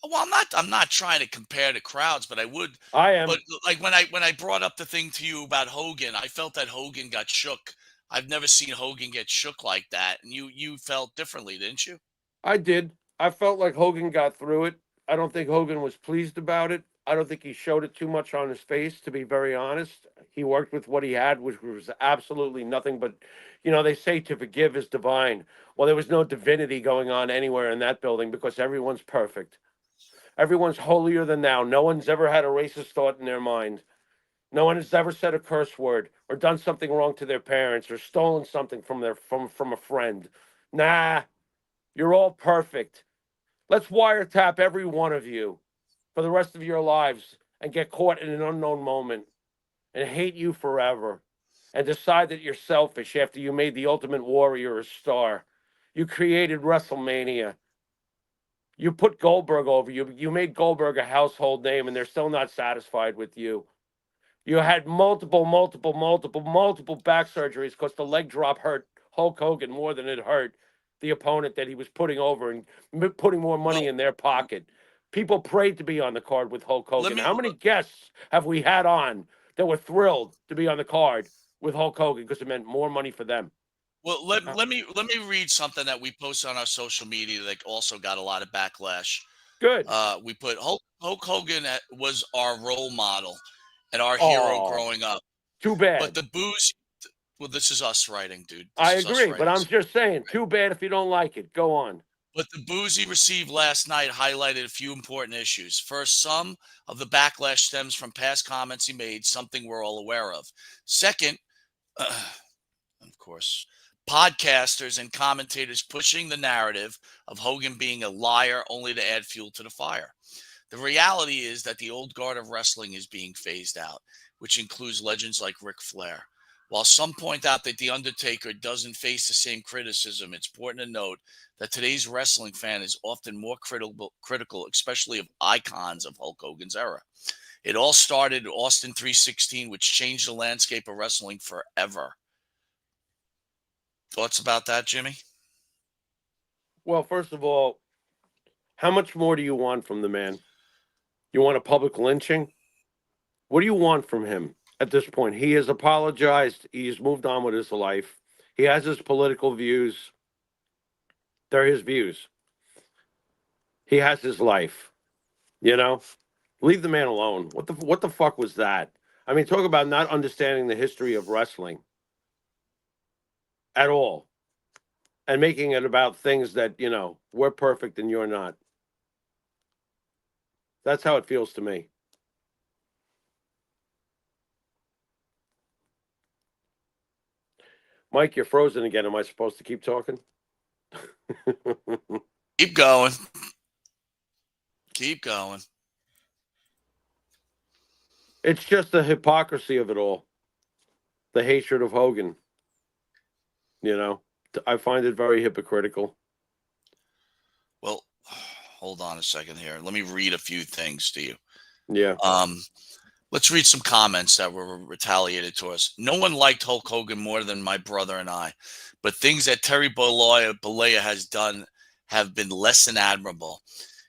Well, I'm not trying to compare the crowds, but I would. I am. But like when I brought up the thing to you about Hogan, I felt that Hogan got shook. I've never seen Hogan get shook like that, and you felt differently, didn't you? I did. I felt like Hogan got through it. I don't think Hogan was pleased about it. I don't think he showed it too much on his face, to be very honest. He worked with what he had, which was absolutely nothing but, they say to forgive is divine. Well, there was no divinity going on anywhere in that building because everyone's perfect. Everyone's holier than thou. No one's ever had a racist thought in their mind. No one has ever said a curse word or done something wrong to their parents or stolen something from a friend. Nah, you're all perfect. Let's wiretap every one of you for the rest of your lives and get caught in an unknown moment and hate you forever and decide that you're selfish after you made the Ultimate Warrior a star. You created WrestleMania. You put Goldberg over. You made Goldberg a household name, and they're still not satisfied with you. You had multiple back surgeries because the leg drop hurt Hulk Hogan more than it hurt the opponent that he was putting over and putting more money in their pocket. People prayed to be on the card with Hulk Hogan. How many guests have we had on that were thrilled to be on the card with Hulk Hogan because it meant more money for them? Well, let me read something that we posted on our social media that also got a lot of backlash. Good. We put Hulk Hogan was our role model and our hero growing up. Too bad. But the booze. Well, this is us writing, dude. I agree, but I'm just saying, too bad if you don't like it. Go on. But the booze he received last night highlighted a few important issues. First, some of the backlash stems from past comments he made, something we're all aware of. Second, of course, podcasters and commentators pushing the narrative of Hogan being a liar only to add fuel to the fire. The reality is that the old guard of wrestling is being phased out, which includes legends like Ric Flair. While some point out that The Undertaker doesn't face the same criticism, it's important to note that today's wrestling fan is often more critical, especially of icons of Hulk Hogan's era. It all started at Austin 316, which changed the landscape of wrestling forever. Thoughts about that, Jimmy? Well, first of all, how much more do you want from the man? You want a public lynching? What do you want from him at this point? He has apologized. He's moved on with his life. He has his political views. They're his views. He has his life. Leave the man alone. What the fuck was that? I mean, talk about not understanding the history of wrestling at all and making it about things that, we're perfect and you're not. That's how it feels to me. Mike, you're frozen again. Am I supposed to keep talking? Keep going. Keep going. It's just the hypocrisy of it all. The hatred of Hogan. I find it very hypocritical. Well, hold on a second here. Let me read a few things to you. Yeah. Let's read some comments that were retaliated to us. No one liked Hulk Hogan more than my brother and I, but things that Terry Bollea has done have been less than admirable.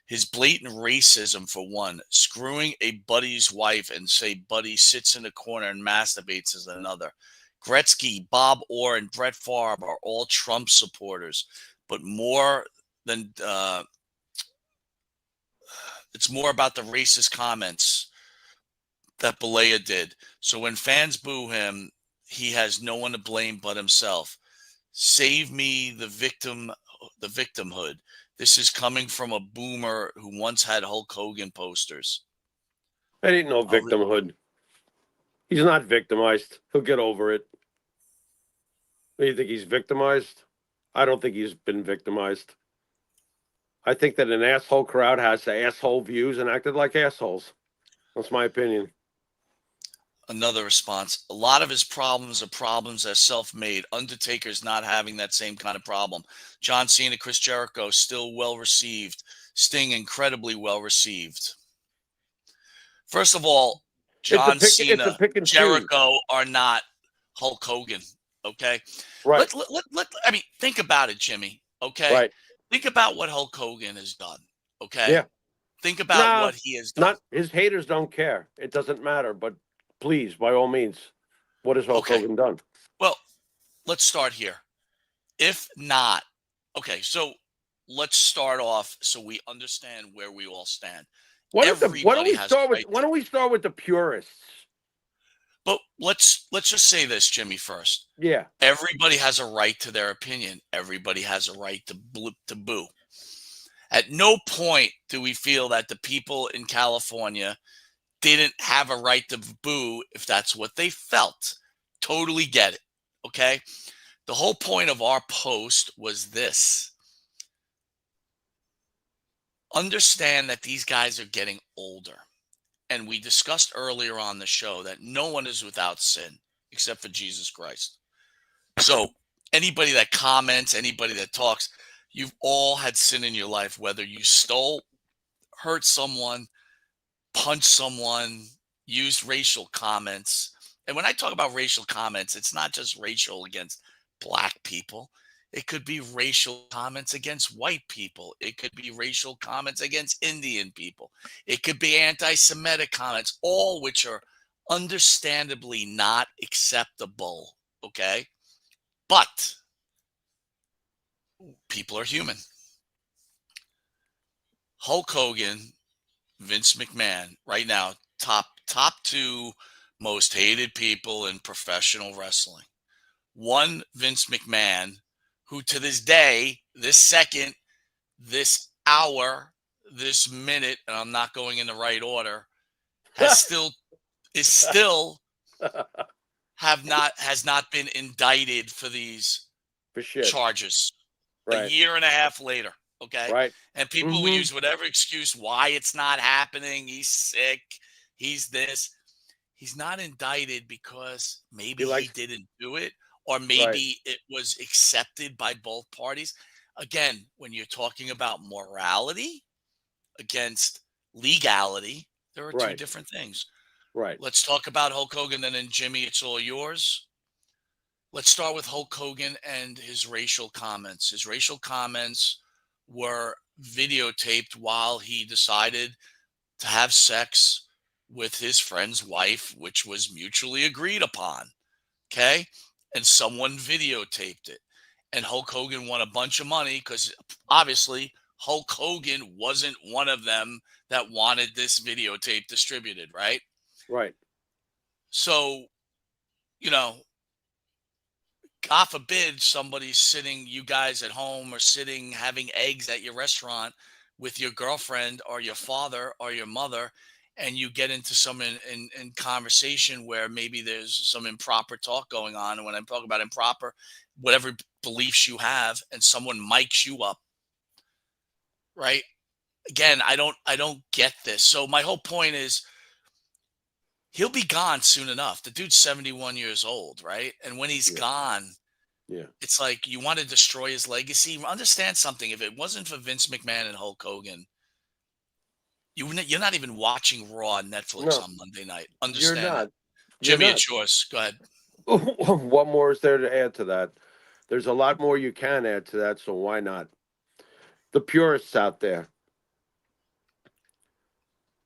His blatant racism, for one, screwing a buddy's wife and say buddy sits in a corner and masturbates as another. Gretzky, Bob Orr, and Brett Favre are all Trump supporters, but more than it's more about the racist comments that Bollea did. So when fans boo him, he has no one to blame but himself. Save me the victimhood. This is coming from a boomer who once had Hulk Hogan posters. I didn't know victimhood. He's not victimized. He'll get over it. Do you think he's victimized? I don't think he's been victimized. I think that an asshole crowd has asshole views and acted like assholes. That's my opinion. Another response. A lot of his problems are problems that are self-made. Undertaker's not having that same kind of problem. John Cena, Chris Jericho, still well-received. Sting, incredibly well-received. First of all, John Cena, Jericho are not Hulk Hogan, okay? Right. I mean, think about it, Jimmy, okay? Right. Think about what Hulk Hogan has done, okay? Yeah. Think about what he has done. His haters don't care. It doesn't matter, but please, by all means, what has Hulk Hogan done? Well, let's start here. If not, okay, so let's start off so we understand where we all stand. Why don't Everybody we has start a with right why don't we start with the purists? But let's just say this, Jimmy, first. Yeah. Everybody has a right to their opinion. Everybody has a right to boo. At no point do we feel that the people in California didn't have a right to boo if that's what they felt. Totally get it. Okay? The whole point of our post was this. Understand that these guys are getting older. And we discussed earlier on the show that no one is without sin except for Jesus Christ. So anybody that comments, anybody that talks, you've all had sin in your life, whether you stole, hurt someone, punched someone, used racial comments. And when I talk about racial comments, it's not just racial against black people. It could be racial comments against white people. It could be racial comments against Indian people. It could be anti-Semitic comments, all which are understandably not acceptable. Okay? But people are human. Hulk Hogan, Vince McMahon, right now, top two most hated people in professional wrestling. One, Vince McMahon, who to this day, this second, this hour, this minute, and I'm not going in the right order, has still has not been indicted for these For shit. charges. Right. A year and a half later. Okay. Right. And people will use whatever excuse why it's not happening. He's sick. He's this. He's not indicted because maybe he didn't do it, or maybe it was accepted by both parties. Again, when you're talking about morality against legality, there are two different things. Right. Let's talk about Hulk Hogan, and then Jimmy, it's all yours. Let's start with Hulk Hogan and his racial comments. His racial comments were videotaped while he decided to have sex with his friend's wife, which was mutually agreed upon. Okay? And someone videotaped it. And Hulk Hogan won a bunch of money because obviously Hulk Hogan wasn't one of them that wanted this videotape distributed, right? Right. So, you know, God forbid somebody's sitting, you guys at home are sitting having eggs at your restaurant with your girlfriend or your father or your mother, and you get into some in conversation where maybe there's some improper talk going on. And when I'm talking about improper, whatever beliefs you have, and someone mics you up, right? Again, I don't get this. So my whole point is he'll be gone soon enough. The dude's 71 years old, right? And when he's gone, it's like you want to destroy his legacy. Understand something. If it wasn't for Vince McMahon and Hulk Hogan, you're not even watching Raw on Netflix on Monday night. Understand You're not. that. Jimmy, it's yours. Go ahead. What more is there to add to that? There's a lot more you can add to that, so why not? The purists out there.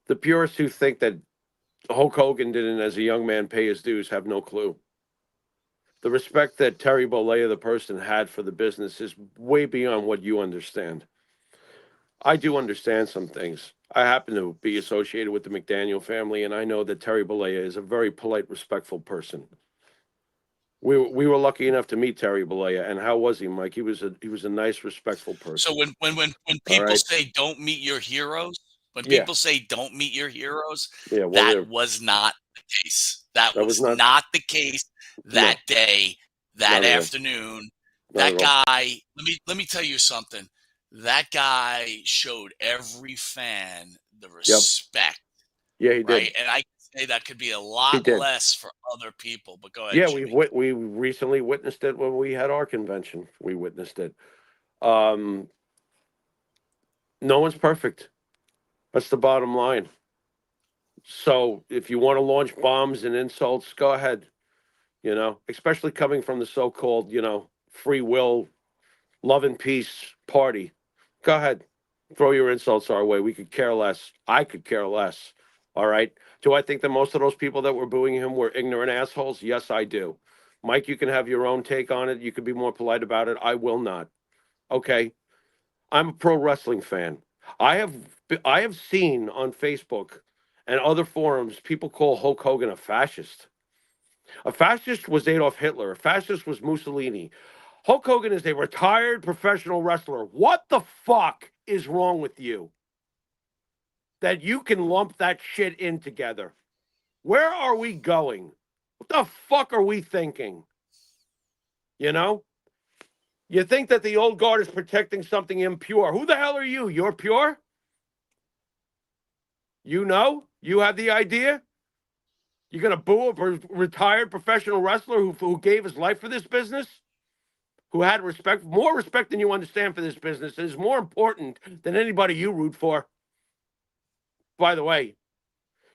The purists who think that Hulk Hogan didn't, as a young man, pay his dues have no clue. The respect that Terry Bollea, the person, had for the business is way beyond what you understand. I do understand some things. I happen to be associated with the McDaniel family, and I know that Terry Bollea is a very polite, respectful person. We were lucky enough to meet Terry Bollea, and how was he, Mike? He was a nice, respectful person. So when people say don't meet your heroes, when people say don't meet your heroes, that was not the case. That was not the case that day, that afternoon. That guy, let me tell you something. That guy showed every fan the respect. Yeah, he did. Right? And I can say that could be a lot less for other people. But go ahead. Yeah, Jimmy. we recently witnessed it when we had our convention. We witnessed it. No one's perfect. That's the bottom line. So if you want to launch bombs and insults, go ahead. You know, especially coming from the so-called, free will, love and peace party. Go ahead. Throw your insults our way. We could care less. I could care less. All right. Do I think that most of those people that were booing him were ignorant assholes? Yes, I do. Mike, you can have your own take on it. You could be more polite about it. I will not. Okay. I'm a pro wrestling fan. I have I have seen on Facebook and other forums people call Hulk Hogan a fascist. A fascist was Adolf Hitler. A fascist was Mussolini. Hulk Hogan is a retired professional wrestler. What the fuck is wrong with you that you can lump that shit in together? Where are we going? What the fuck are we thinking? You know? You think that the old guard is protecting something impure. Who the hell are you? You're pure? You know? You have the idea? You're going to boo a retired professional wrestler who gave his life for this business? Who had respect, more respect than you understand for this business, and is more important than anybody you root for. By the way,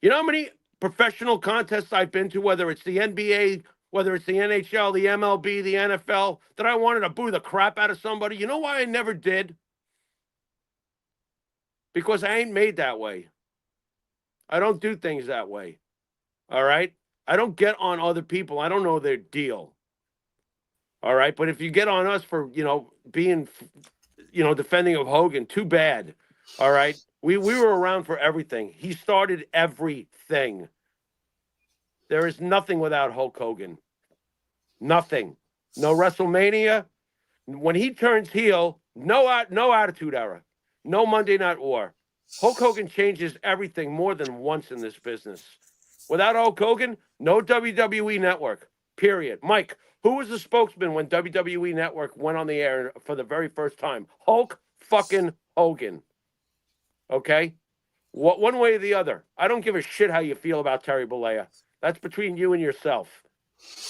you know how many professional contests I've been to, whether it's the NBA, whether it's the NHL, the MLB, the NFL, that I wanted to boo the crap out of somebody? You know why I never did? Because I ain't made that way. I don't do things that way. All right? I don't get on other people. I don't know their deal. All right? But if you get on us for, being, defending of Hogan, too bad. All right? We were around for everything. He started everything. There is nothing without Hulk Hogan. Nothing. No WrestleMania. When he turns heel, no Attitude Era. No Monday Night War. Hulk Hogan changes everything more than once in this business. Without Hulk Hogan, no WWE Network, period. Mike, who was the spokesman when WWE Network went on the air for the very first time? Hulk fucking Hogan. Okay? One way or the other. I don't give a shit how you feel about Terry Bollea. That's between you and yourself.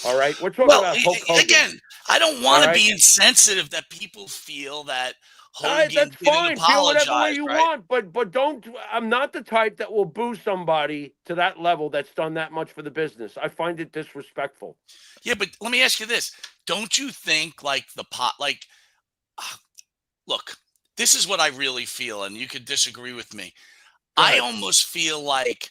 All right? We're talking about Hulk Hogan. Again, I don't want to be insensitive that people feel that Hogan that's fine. didn't Feel whatever way apologize, you right? want, but don't. I'm not the type that will boo somebody to that level that's done that much for the business. I find it disrespectful. Yeah, but let me ask you this: don't you think look, this is what I really feel, and you could disagree with me. I almost feel like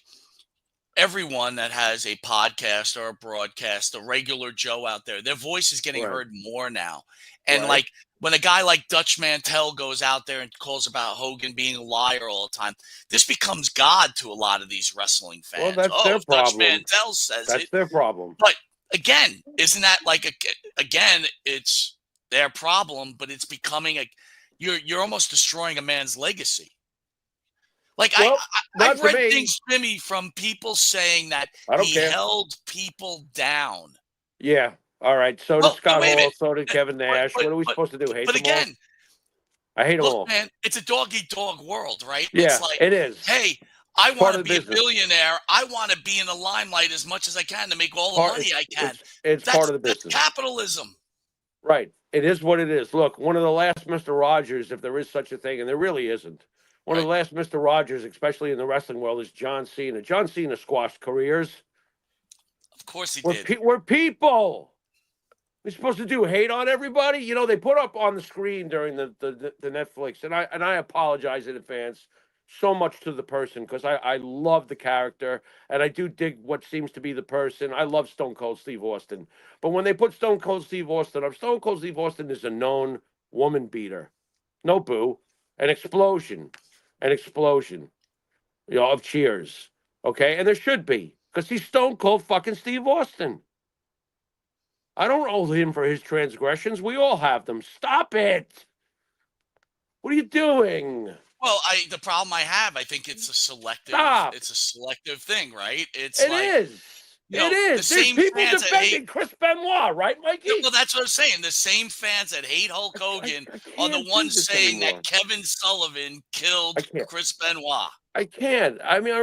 everyone that has a podcast or a broadcast, a regular Joe out there, their voice is getting heard more now. And like when a guy like Dutch Mantel goes out there and calls about Hogan being a liar all the time, this becomes God to a lot of these wrestling fans. Well, that's their problem. Dutch Mantel says that's their problem. But again, isn't that again, it's their problem, but it's becoming you're almost destroying a man's legacy. Like I've read things, Jimmy, from people saying that he held people down. Yeah. All right. So did Scott Hall. So did Kevin Nash. What are we supposed to do? Hate them again, all? I hate them all. Man, it's a dog-eat-dog world, right? Yeah, it's like, it is. Hey, I want to be a billionaire. I want to be in the limelight as much as I can to make all the money I can. It's part of the business. That's capitalism. Right. It is what it is. Look, one of the last Mr. Rogers, if there is such a thing, and there really isn't. One of the last Mr. Rogers, especially in the wrestling world, is John Cena. John Cena squashed careers. Of course he did. We're people. We're supposed to do hate on everybody. You know, they put up on the screen during the Netflix, and I apologize in advance so much to the person because I love the character, and I do dig what seems to be the person. I love Stone Cold Steve Austin. But when they put Stone Cold Steve Austin up, Stone Cold Steve Austin is a known woman beater. No boo. An explosion, of cheers, okay? And there should be, because he's Stone Cold fucking Steve Austin. I don't hold him for his transgressions. We all have them. Stop it. What are you doing? Well, the problem I have, I think it's a selective. Stop. It's a selective thing, right? It is. There's people defending Chris Benoit, right, Mikey? Well, that's what I'm saying. The same fans that hate Hulk Hogan are the ones saying that Kevin Sullivan killed Chris Benoit. I can't. I mean,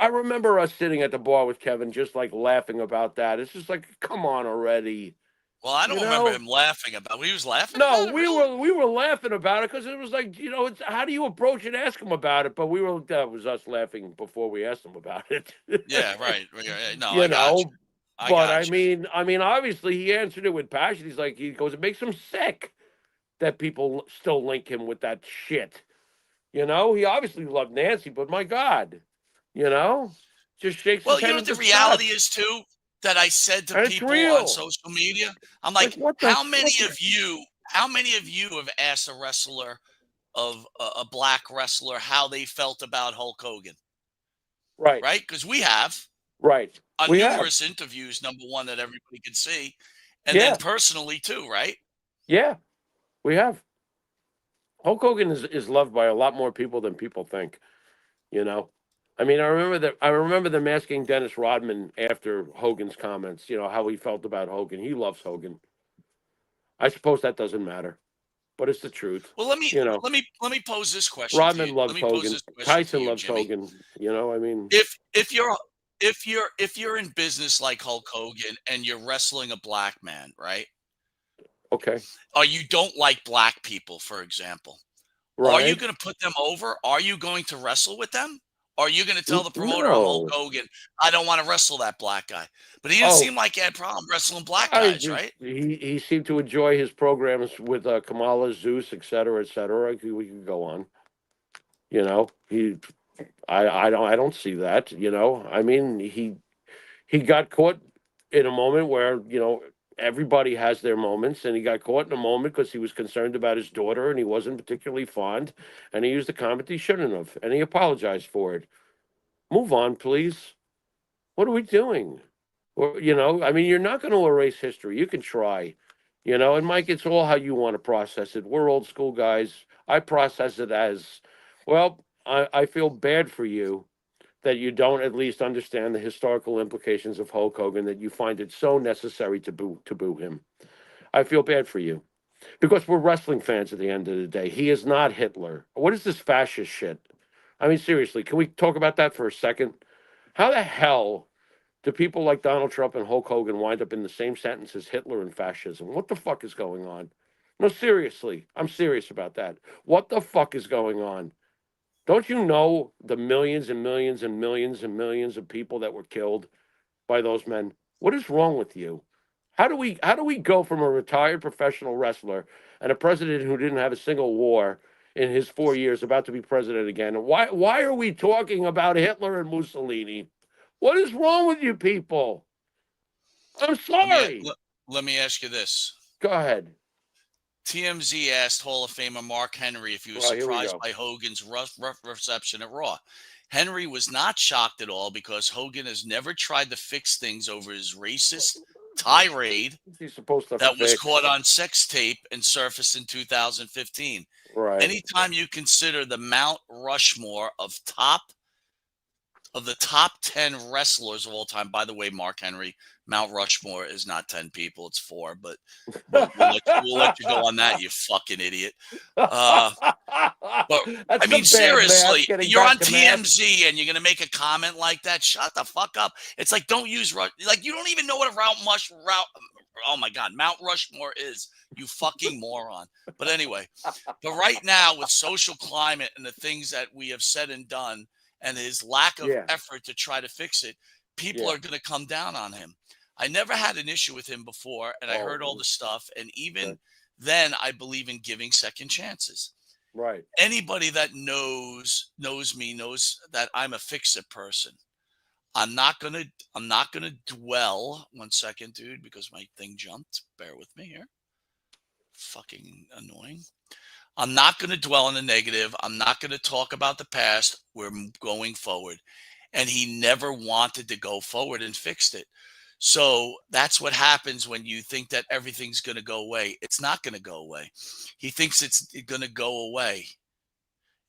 I remember us sitting at the bar with Kevin, just like laughing about that. It's just like, come on already. Well, I don't remember him laughing about it. He was laughing about it? No, we were laughing about it because it was like, it's how do you approach and ask him about it? But that was us laughing before we asked him about it. Yeah, right. No, I mean, obviously he answered it with passion. He goes, it makes him sick that people still link him with that shit. He obviously loved Nancy, but my God, just shakes his head. Well, the reality is too, that I said to people on social media, I'm like how many of you have asked a wrestler of a black wrestler how they felt about Hulk Hogan, Right. right? Because we have Right. on We have. numerous interviews, number one, that everybody can see, and Yeah. then personally too, right? Yeah. We have. Hulk Hogan is loved by a lot more people than people think. You know, I mean, I remember them asking Dennis Rodman after Hogan's comments, how he felt about Hogan. He loves Hogan. I suppose that doesn't matter, but it's the truth. Well, let me You know, pose this question to Rodman you. loves Let me pose Hogan. this question to Tyson you, loves Jimmy. Hogan. I mean, If you're in business like Hulk Hogan and you're wrestling a black man, right? okay, Or you don't like black people, for example. Are you right? going to put them over? Are you going to wrestle with them? Are you going to tell the promoter, I'm Hulk No. Hogan, I don't want to wrestle that black guy? But he didn't Oh, seem like he had problem wrestling black guys, right? He seemed to enjoy his programs with Kamala, Zeus, et cetera, et cetera. We could go on. I don't see that. I mean, he got caught in a moment where everybody has their moments, and he got caught in a moment because he was concerned about his daughter and he wasn't particularly fond, and he used a comment he shouldn't have, and he apologized for it. Move on, please. What are we doing? Or I mean, you're not going to erase history. You can try, and Mike, it's all how you want to process it. We're old school guys. I process it as, well, I feel bad for you that you don't at least understand the historical implications of Hulk Hogan, that you find it so necessary to boo him. I feel bad for you because we're wrestling fans at the end of the day. He is not Hitler. What is this fascist shit? I mean, seriously, can we talk about that for a second? How the hell do people like Donald Trump and Hulk Hogan wind up in the same sentence as Hitler and fascism? What the fuck is going on? No, seriously, I'm serious about that. What the fuck is going on? Don't you know the millions and millions and millions and millions of people that were killed by those men? What is wrong with you? How do we go from a retired professional wrestler and a president who didn't have a single war in his 4 years about to be president again? And why are we talking about Hitler and Mussolini? What is wrong with you people? I'm sorry. Let me ask you this. Go ahead. TMZ asked Hall of Famer Mark Henry if he was surprised by Hogan's rough reception at Raw. Henry was not shocked at all because Hogan has never tried to fix things over his racist tirade that was caught on sex tape and surfaced in 2015. Right. Anytime you consider the Mount Rushmore of the top 10 wrestlers of all time. By the way, Mark Henry, Mount Rushmore is not 10 people, it's 4, but we'll let you go on that, you fucking idiot. But I mean, seriously, you're on TMZ and you're going to make a comment like that? Shut the fuck up. It's like, don't use, like, you don't even know what oh my God, Mount Rushmore is, you fucking moron. But anyway, but right now with social climate and the things that we have said and done, and his lack of effort to try to fix it, people are going to come down on him. I never had an issue with him before, and I heard all the stuff. And even then, I believe in giving second chances. Right. Anybody that knows me knows that I'm a fix-it person. I'm not gonna dwell. 1 second, dude, because my thing jumped. Bear with me here. Fucking annoying. I'm not going to dwell on the negative. I'm not going to talk about the past. We're going forward. And he never wanted to go forward and fixed it. So that's what happens when you think that everything's going to go away. It's not going to go away. He thinks it's going to go away.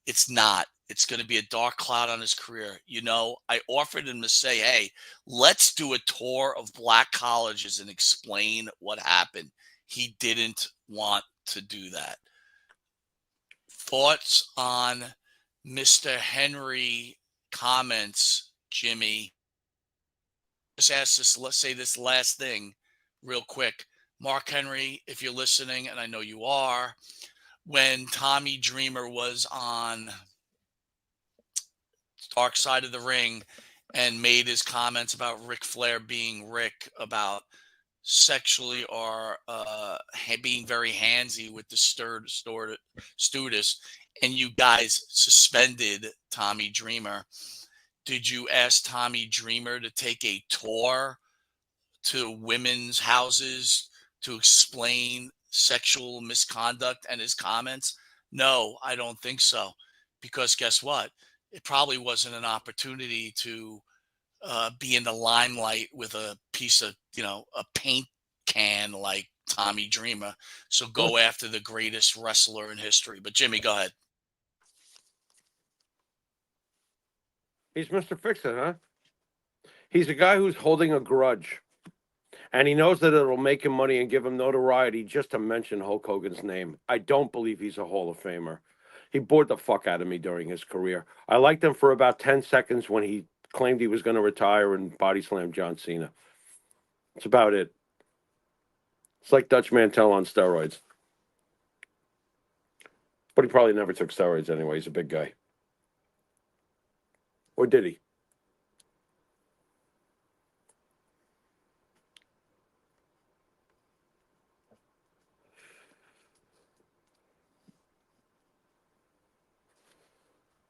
It's not. It's going to be a dark cloud on his career. I offered him to say, hey, let's do a tour of black colleges and explain what happened. He didn't want to do that. Thoughts on Mr. Henry comments, Jimmy? Just ask this, let's say this last thing real quick. Mark Henry, if you're listening, and I know you are, when Tommy Dreamer was on Dark Side of the Ring and made his comments about Ric Flair being Rick, about sexually or being very handsy with the stewardess, and you guys suspended Tommy Dreamer. Did you ask Tommy Dreamer to take a tour to women's houses to explain sexual misconduct and his comments? No, I don't think so. Because guess what? It probably wasn't an opportunity to be in the limelight with a piece of, a paint can like Tommy Dreamer. So go after the greatest wrestler in history. But Jimmy, go ahead. He's Mr. Fix-It, huh? He's a guy who's holding a grudge. And he knows that it'll make him money and give him notoriety just to mention Hulk Hogan's name. I don't believe he's a Hall of Famer. He bored the fuck out of me during his career. I liked him for about 10 seconds when he claimed he was going to retire and body slam John Cena. That's about it. It's like Dutch Mantel on steroids. But he probably never took steroids anyway. He's a big guy. Or did he?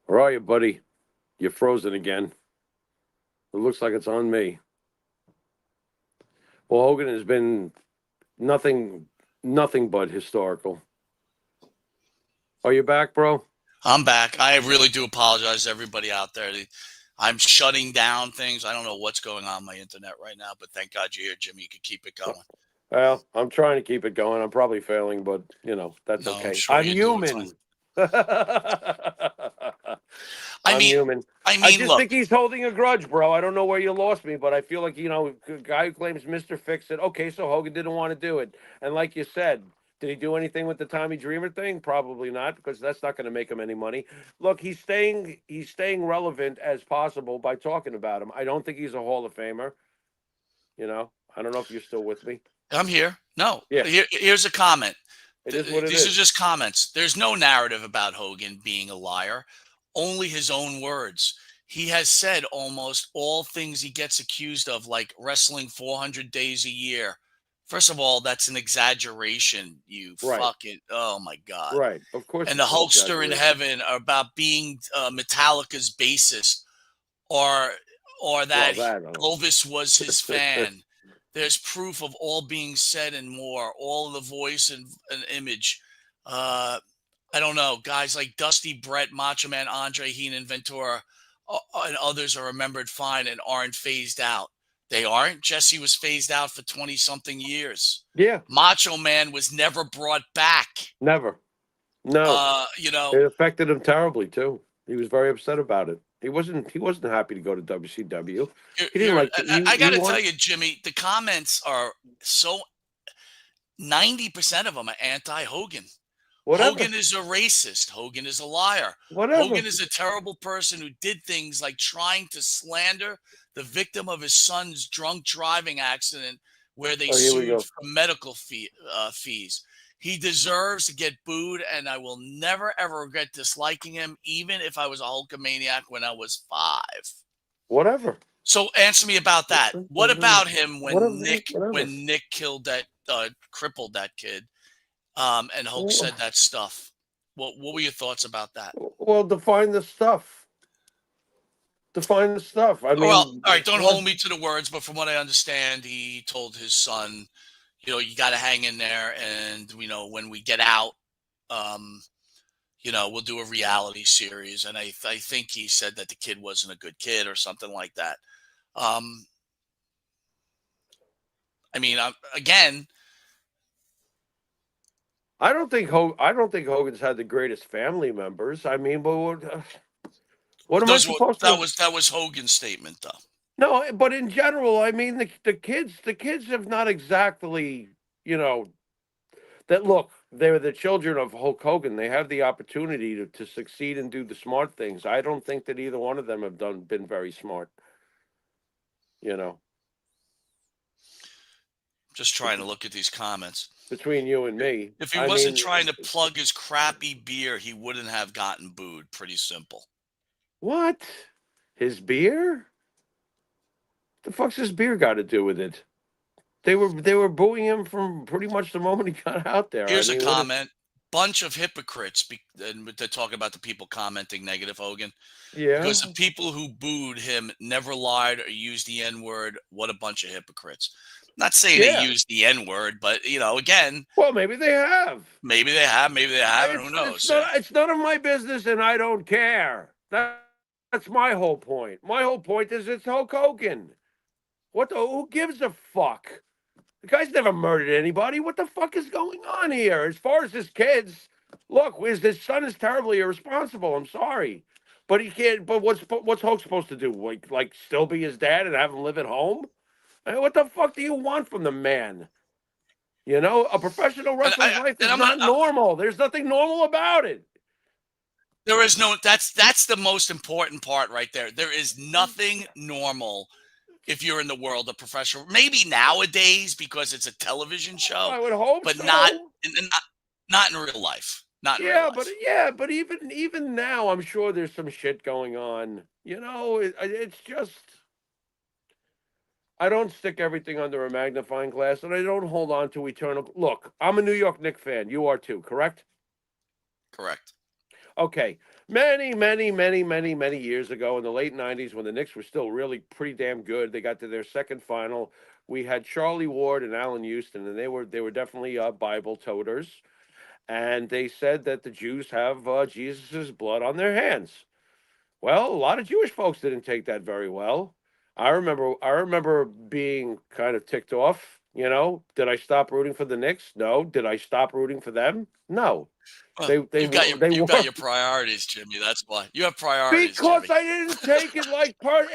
Where are you, buddy? You're frozen again. It looks like it's on me. Well, Hogan has been nothing but historical. Are you back, bro? I'm back. I really do apologize to everybody out there. I'm shutting down things. I don't know what's going on my internet right now, but thank God you're here, Jimmy. You can keep it going. Well, I'm trying to keep it going. I'm probably failing, but, that's No, okay. sure I'm you're doing human. I mean, human. I just look, think he's holding a grudge, bro. I don't know where you lost me, but I feel like, a guy who claims Mr. Fix-It. Okay, so Hogan didn't want to do it. And like you said, did he do anything with the Tommy Dreamer thing? Probably not, because that's not going to make him any money. Look, he's staying relevant as possible by talking about him. I don't think he's a Hall of Famer. I don't know if you're still with me. I'm here. No. Yeah. Here's a comment. It is what it These is. are just comments. There's no narrative about Hogan being a liar, only his own words. He has said almost all things he gets accused of, like wrestling 400 days a year. First of all, that's an exaggeration. You fucking, oh my God. Right. Of course. And the Hulkster in heaven are about being Metallica's bassist or that Elvis was his fan. There's proof of all being said and more, all of the voice and image. I don't know. Guys like Dusty, Brett, Macho Man, Andre, Heenan, Ventura, and others are remembered fine and aren't phased out. They aren't. Jesse was phased out for 20-something years. Yeah. Macho Man was never brought back. Never. No. It affected him terribly, too. He was very upset about it. He wasn't happy to go to WCW. He didn't like I got to tell you, Jimmy, the comments are so 90% of them are anti-Hogan. Whatever. Hogan is a racist. Hogan is a liar. Whatever. Hogan is a terrible person who did things like trying to slander the victim of his son's drunk driving accident where they sued for medical fees. He deserves to get booed, and I will never, ever regret disliking him, even if I was a Hulkamaniac when I was 5. Whatever. So answer me about that. What about him when Nick killed that, crippled that kid, and Hulk said that stuff? What were your thoughts about that? Well, define the stuff. I mean, well, all right, don't hold me to the words, but from what I understand, he told his son, you got to hang in there, and when we get out, we'll do a reality series. And I think he said that the kid wasn't a good kid or something like that. I mean, again, I don't think Hogan's had the greatest family members. I mean, but what am I supposed to? That was Hogan's statement, though. No, but in general, I mean, the kids have not exactly, that look, they're the children of Hulk Hogan. They have the opportunity to succeed and do the smart things. I don't think that either one of them have been very smart. Just trying to look at these comments. Between you and me. If he wasn't trying to plug his crappy beer, he wouldn't have gotten booed. Pretty simple. What? His beer? The fuck's his beer got to do with it? They were booing him from pretty much the moment he got out there. Here's a comment. Bunch of hypocrites. They're talking about the people commenting negative Hogan. Yeah. Because the people who booed him never lied or used the N-word. What a bunch of hypocrites. Not saying Yeah. they use the N-word, but again, Well, maybe they have. maybe they have, maybe they haven't. Who knows? It's none of my business, and I don't care. That's my whole point. My whole point is it's Hulk Hogan. Who gives a fuck? The guy's never murdered anybody. What the fuck is going on here? As far as his kids, look, his son is terribly irresponsible. I'm sorry, but he can't. But what's Hulk supposed to do? Like still be his dad and have him live at home? I mean, what the fuck do you want from the man? A professional wrestler's life is not normal. There's nothing normal about it. There is no. That's the most important part right there. There is nothing normal if you're in the world of professional. Maybe nowadays because it's a television show. I would hope, but so. not in real life. Not in real life. But even now, I'm sure there's some shit going on. It's just. I don't stick everything under a magnifying glass, and I don't hold on to eternal. Look, I'm a New York Knicks fan. You are too, correct? Correct. Okay. Many, many, many, many, many years ago in the late 90s when the Knicks were still really pretty damn good, they got to their second final. We had Charlie Ward and Allen Houston, and they were definitely Bible toters. And they said that the Jews have Jesus' blood on their hands. Well, a lot of Jewish folks didn't take that very well. I remember being kind of ticked off. Did I stop rooting for the Knicks? No. Did I stop rooting for them? No. Well, you've got your priorities, Jimmy. That's why you have priorities. Because Jimmy. I didn't take it like part.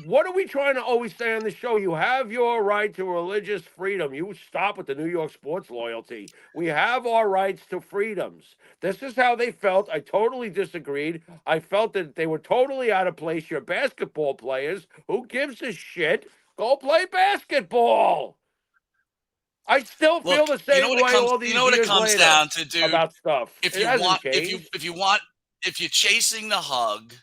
What are we trying to always say on the show? You have your right to religious freedom. You stop with the New York sports loyalty. We have our rights to freedoms. This is how they felt. I totally disagreed. I felt that they were totally out of place. You're basketball players. Who gives a shit? Go play basketball. I still feel the same way all these years it comes later down to, dude, about stuff. If you're chasing the hug,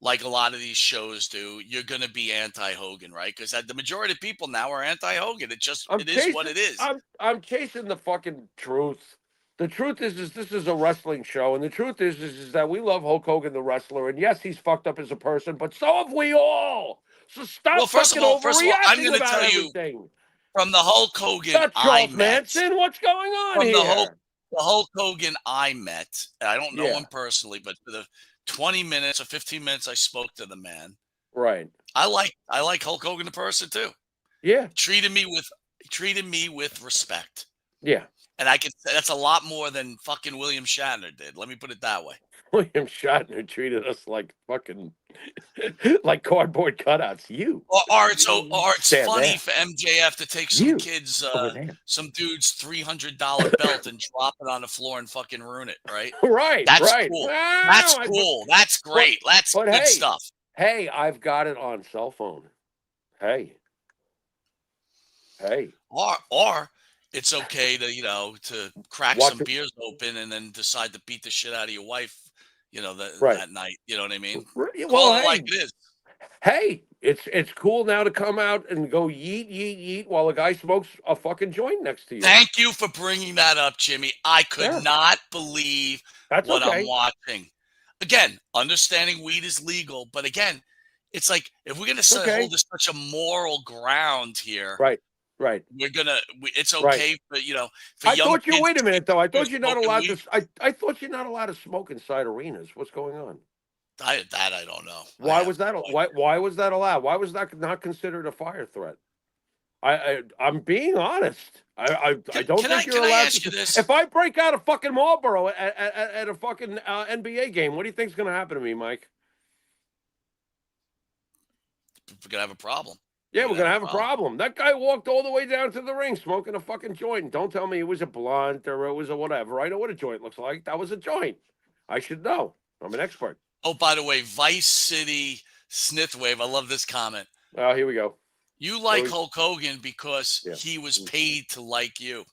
like a lot of these shows do, you're going to be anti-Hogan, right? Because the majority of people now are anti-Hogan. It is what it is. I'm chasing the fucking truth. The truth is this is a wrestling show, and the truth is that we love Hulk Hogan, the wrestler, and yes, he's fucked up as a person, but so have we all. So stop fucking overreacting I'm going to about tell everything. You. From the Hulk Hogan Not Charles Manson. What's going on here? The Hulk Hogan I met, I don't know him personally, but for the 20 minutes or 15 minutes I spoke to the man. Right. I like Hulk Hogan the person too. Yeah. Treated me with respect. Yeah. And that's a lot more than fucking William Shatner did. Let me put it that way. William Shatner treated us like fucking like cardboard cutouts. Or it's funny for MJF to take some kids, some dude's $300 belt and drop it on the floor and fucking ruin it, right? Right. That's right. cool. Well, that's cool. That's great. That's good stuff. Hey, I've got it on cell phone. Hey. Or it's okay to crack some beers open and then decide to beat the shit out of your wife, that night. You know what I mean? Well, like it is. Hey, it's cool now to come out and go yeet while a guy smokes a fucking joint next to you. Thank you for bringing that up, Jimmy. I could not believe what I'm watching. Again, understanding weed is legal, but again, it's like if we're gonna hold to such a moral ground here, right? It's okay for I thought you. Wait a minute, though. I thought you're not allowed to. I thought you're not allowed to smoke inside arenas. What's going on? I don't know. Why was that? Why was that allowed? Why was that not considered a fire threat? I'm being honest. I don't think you're allowed to. Ask you this? If I break out a fucking Marlboro at a fucking NBA game, what do you think's going to happen to me, Mike? We're gonna have a problem. Yeah, we're going to have a problem. That guy walked all the way down to the ring smoking a fucking joint. And don't tell me it was a blunt or it was a whatever. I know what a joint looks like. That was a joint. I should know. I'm an expert. Oh, by the way, Vice City Snithwave. I love this comment. Oh, here we go. You like Hulk Hogan because he was paid to like you.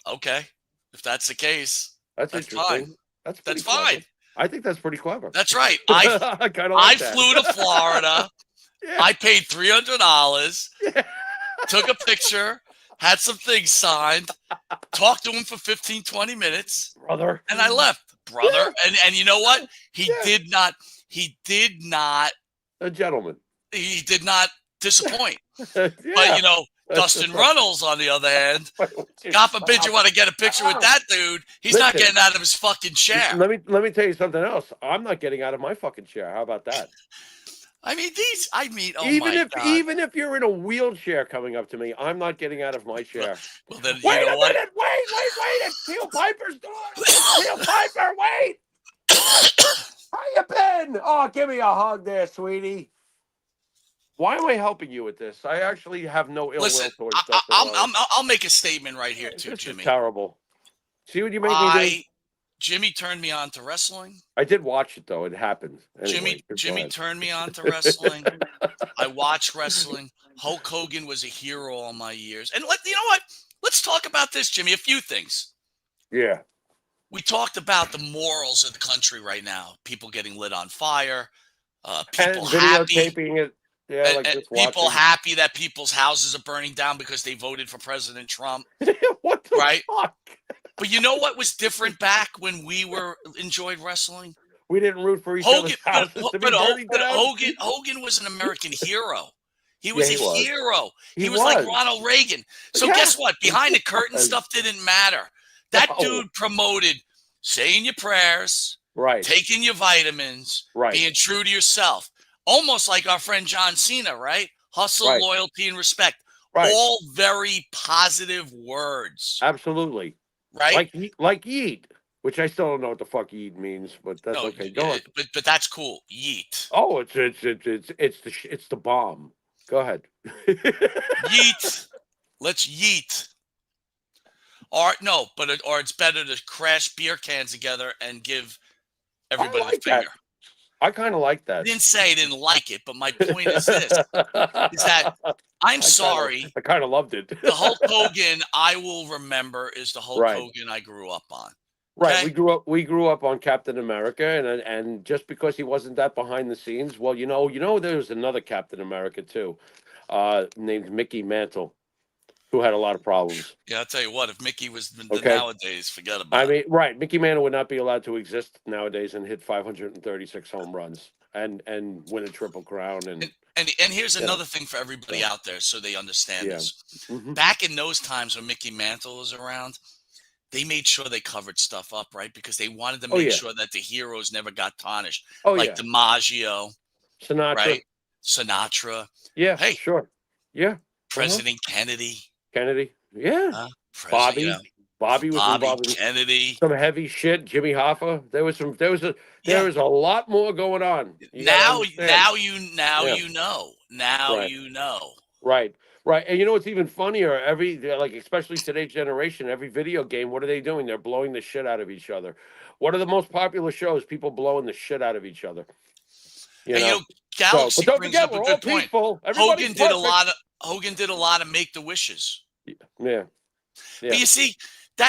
Okay. If that's the case, that's fine. That's fine. I think that's pretty clever. That's right. I flew to Florida. Yeah. I paid $300, took a picture, had some things signed, talked to him for 15, 20 minutes, brother, and I left, brother. Yeah. And you know what? He did not, a gentleman. He did not disappoint. Yeah. But, you know, Dustin Runnels, on the other hand, God forbid you want to get a picture with that dude. He's not getting out of his fucking chair. Let me tell you something else. I'm not getting out of my fucking chair. How about that? I mean, oh even my God. Even if you're in a wheelchair coming up to me, I'm not getting out of my chair. Well, then, wait you know a what? minute! Wait! It's Neil Piper's daughter. Neil Piper, wait! How you been? Oh, give me a hug there, sweetie. Why am I helping you with this? I actually have no ill will towards Dustin Runnels. I'll make a statement right here too, This Jimmy. is terrible. See what you make me do? Jimmy turned me on to wrestling. I did watch it though. It happened. Anyway, Jimmy turned me on to wrestling. I watched wrestling. Hulk Hogan was a hero all my years. And you know what? Let's talk about this, Jimmy. A few things. Yeah. We talked about the morals of the country right now. People getting lit on fire. People happy. Videotaping it. Yeah, like just people watching. happy that people's houses are burning down because they voted for President Trump. What the fuck? But you know what was different back when we enjoyed wrestling? We didn't root for each other's houses to be burning down. Hogan was an American hero. He was a hero. He was like Ronald Reagan. So guess what? Behind the curtain stuff didn't matter. That dude promoted saying your prayers, taking your vitamins, being true to yourself. Almost like our friend John Cena, right? Hustle, loyalty, and respect. All very positive words. Absolutely. Right? Like yeet, which I still don't know what the fuck yeet means, but that's okay. Go on. But that's cool. Yeet. Oh, it's the bomb. Go ahead. Yeet. Let's yeet. Or it's better to crash beer cans together and give everybody the finger. I kind of like that. I didn't say I didn't like it, but my point is this: is that I kind of loved it. The Hulk Hogan I will remember is the Hulk Hogan I grew up on. Right. Okay? We grew up on Captain America, and just because he wasn't that behind the scenes, well, you know, there's another Captain America too, named Mickey Mantle, who had a lot of problems. Yeah, I'll tell you what, if Mickey was nowadays, forget about it. I mean, right. Mickey Mantle would not be allowed to exist nowadays and hit 536 home runs and win a Triple Crown. And here's another thing for everybody out there so they understand this. Mm-hmm. Back in those times when Mickey Mantle was around, they made sure they covered stuff up, right? Because they wanted to make sure that the heroes never got tarnished. Like DiMaggio. Sinatra. Right? Sinatra. Yeah, hey, sure. Yeah. President Kennedy. Yeah. Bobby was involved in Kennedy. Some heavy shit. Jimmy Hoffa. There was a lot more going on. Now you know. Right. And you know what's even funnier? Especially today's generation, every video game, what are they doing? They're blowing the shit out of each other. What are the most popular shows? People blowing the shit out of each other. Galaxy brings up a good point. Hogan did a lot of make the wishes. Yeah. But you see,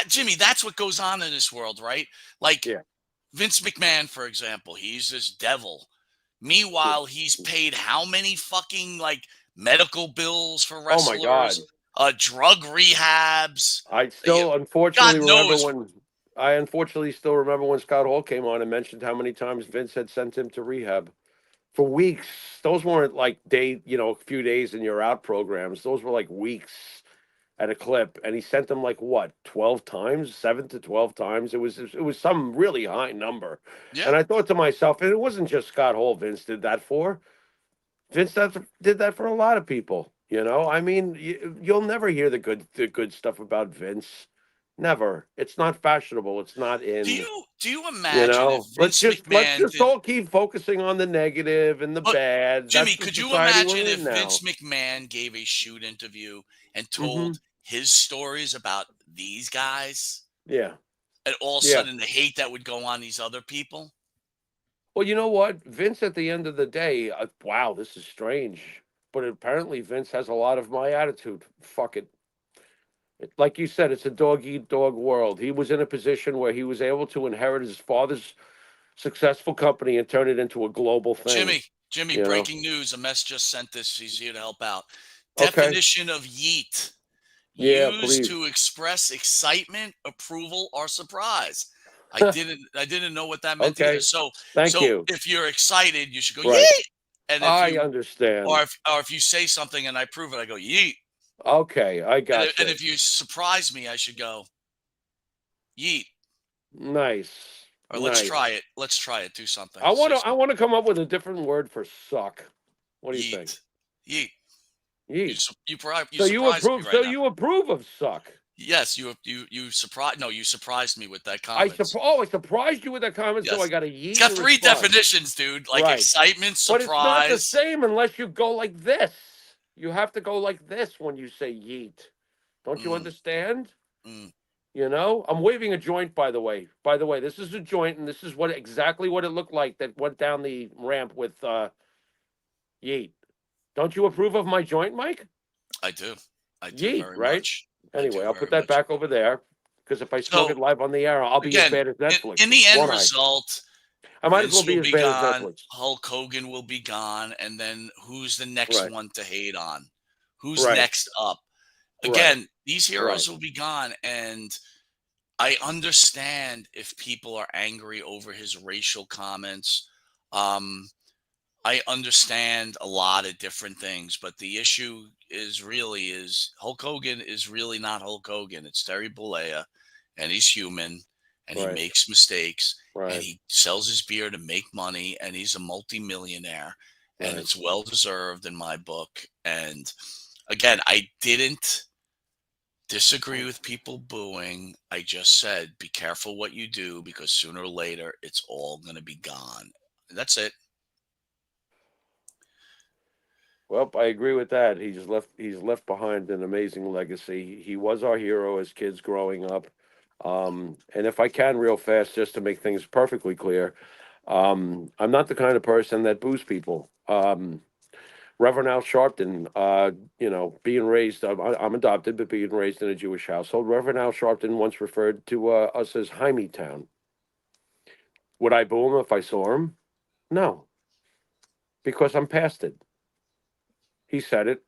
Jimmy, that's what goes on in this world, right? Like Vince McMahon, for example, he's this devil. Meanwhile, he's paid how many fucking medical bills for wrestlers? Oh my God. Drug rehabs. I still unfortunately still remember when Scott Hall came on and mentioned how many times Vince had sent him to rehab for weeks. Those weren't like a few days and you're out programs. Those were like weeks at a clip. And he sent them 12 times, 7 to 12 times. It was some really high number. Yeah. And I thought to myself, and it wasn't just Scott Hall Vince did that for. Vince did that for a lot of people. I mean, you'll never hear the good stuff about Vince. Never. It's not fashionable. It's not in. Do you imagine? Let's just all keep focusing on the negative and the bad. Jimmy, could you imagine if Vince McMahon gave a shoot interview and told his stories about these guys? Yeah. And all of a sudden the hate that would go on these other people? Well, you know what? Vince, at the end of the day, wow, this is strange. But apparently Vince has a lot of my attitude. Fuck it. Like you said, it's a dog-eat-dog world. He was in a position where he was able to inherit his father's successful company and turn it into a global thing. Jimmy, breaking news. A mess just sent this. He's here to help out. Definition of yeet. Used to express excitement, approval, or surprise. I didn't know what that meant either. So Thank you. If you're excited, you should go yeet. And if I you understand. or if you say something and I prove it, I go yeet. Okay, I got And you. if you surprise me, I should go yeet. Nice. Or let's Nice. try it. Let's try it. Do something. I Say want to come up with a different word for suck. What do you think? Yeet. Yeet. You So you surprised me approve? right So now. you approve of suck? Yes, you surprised. No, you surprised me with that I comment. surprised you with that comment. Yes. So I got a yeet. It's got to three respond. definitions, dude. Like Right. excitement, But it's not the surprise. same unless you go like this. You have to go like this when you say yeet. Don't you understand? You know, I'm waving a joint, by the way. By the way, this is a joint, and this is exactly what it looked like that went down the ramp with yeet. Don't you approve of my joint, Mike? I do. I do Yeet, very right? much. Anyway, I'll put that back over there because if I smoke it live on the air, I'll be as bad as Netflix. In the end won't result, I might as Vince well be will as be bad gone. as Netflix. Hulk Hogan will be gone, and then who's the next Right. one to hate on? Who's Right. next up? Again, these heroes will be gone, and I understand if people are angry over his racial comments. I understand a lot of different things, but the issue is Hulk Hogan is really not Hulk Hogan. It's Terry Bollea, and he's human, and he makes mistakes, and he sells his beer to make money, and he's a multimillionaire, and it's well deserved in my book. And again, I didn't disagree with people booing. I just said, be careful what you do because sooner or later it's all going to be gone. That's it. Well, I agree with that. He's left behind an amazing legacy. He was our hero as kids growing up. And if I can, real fast, just to make things perfectly clear, I'm not the kind of person that boos people. Reverend Al Sharpton, being raised, I'm adopted, but being raised in a Jewish household, Reverend Al Sharpton once referred to us as Jaime Town. Would I boo him if I saw him? No, because I'm past it. He said it.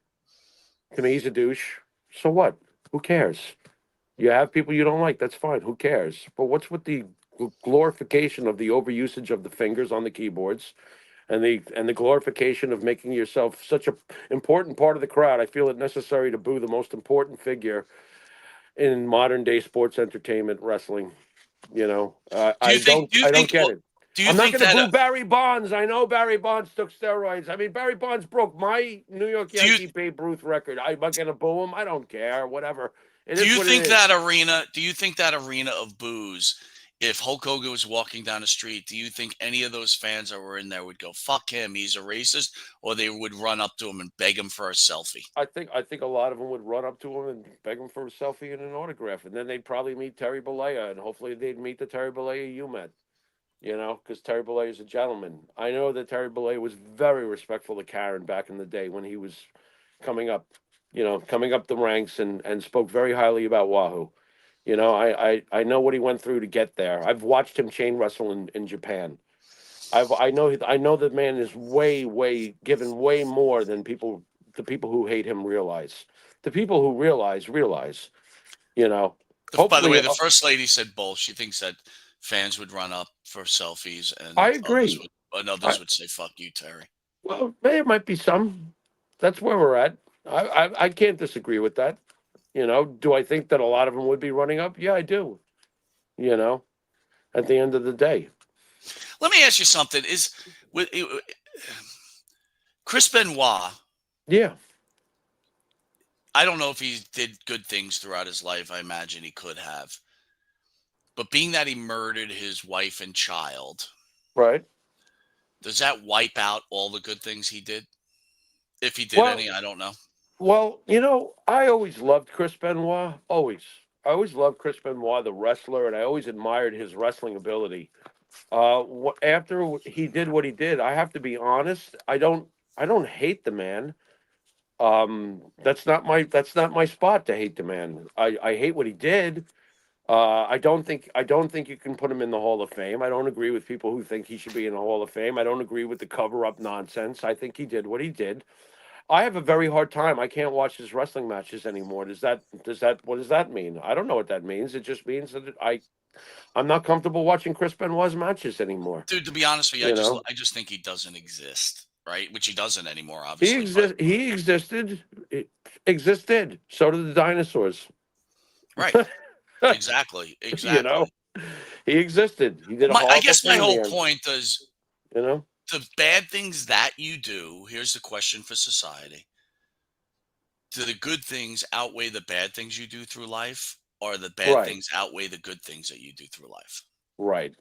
To me, he's a douche. So what? Who cares? You have people you don't like, that's fine. Who cares? But what's with the glorification of the overusage of the fingers on the keyboards? And the glorification of making yourself such an important part of the crowd. I feel it necessary to boo the most important figure in modern day sports entertainment, wrestling. I don't get it. I'm not going to boo Barry Bonds. I know Barry Bonds took steroids. I mean, Barry Bonds broke my New York Yankee Babe Ruth record. I'm not going to boo him. I don't care. Whatever. Do you think that arena of boos? If Hulk Hogan was walking down the street, do you think any of those fans that were in there would go, fuck him, he's a racist, or they would run up to him and beg him for a selfie? I think a lot of them would run up to him and beg him for a selfie and an autograph, and then they'd probably meet Terry Bollea, and hopefully they'd meet the Terry Bollea you met, because Terry Bollea is a gentleman. I know that Terry Bollea was very respectful to Karen back in the day when he was coming up the ranks and spoke very highly about Wahoo. I know what he went through to get there. I've watched him chain wrestle in Japan. I know the man is way given way more than the people who hate him realize. The people who realize. By the way, the first lady said both. She thinks that fans would run up for selfies, and I agree. Others would say, "Fuck you, Terry." Well, there might be some. That's where we're at. I can't disagree with that. Do I think that a lot of them would be running up? Yeah, I do. At the end of the day. Let me ask you something. Is with Chris Benoit? Yeah. I don't know if he did good things throughout his life. I imagine he could have. But being that he murdered his wife and child, right? Does that wipe out all the good things he did? If he did any, I don't know. Well, I always loved Chris Benoit. Always. I always loved Chris Benoit, the wrestler, and I always admired his wrestling ability. After he did what he did, I have to be honest. I don't hate the man. That's not my spot to hate the man. I hate what he did. I don't think you can put him in the Hall of Fame. I don't agree with people who think he should be in the Hall of Fame. I don't agree with the cover-up nonsense. I think he did what he did. I have a very hard time. I can't watch his wrestling matches anymore. What does that mean? I don't know what that means. It just means that I'm not comfortable watching Chris Benoit's matches anymore. Dude, to be honest with you, I just think he doesn't exist. right? Which he doesn't anymore, He obviously. He existed. So did the dinosaurs. Right. Exactly. You know, Exactly. he existed. He did a I horrible guess my thing in whole the end. point is You know, the bad things that you do. Here's the question for society: do the good things outweigh the bad things you do through life, or the bad right, things outweigh the good things that you do through life? right.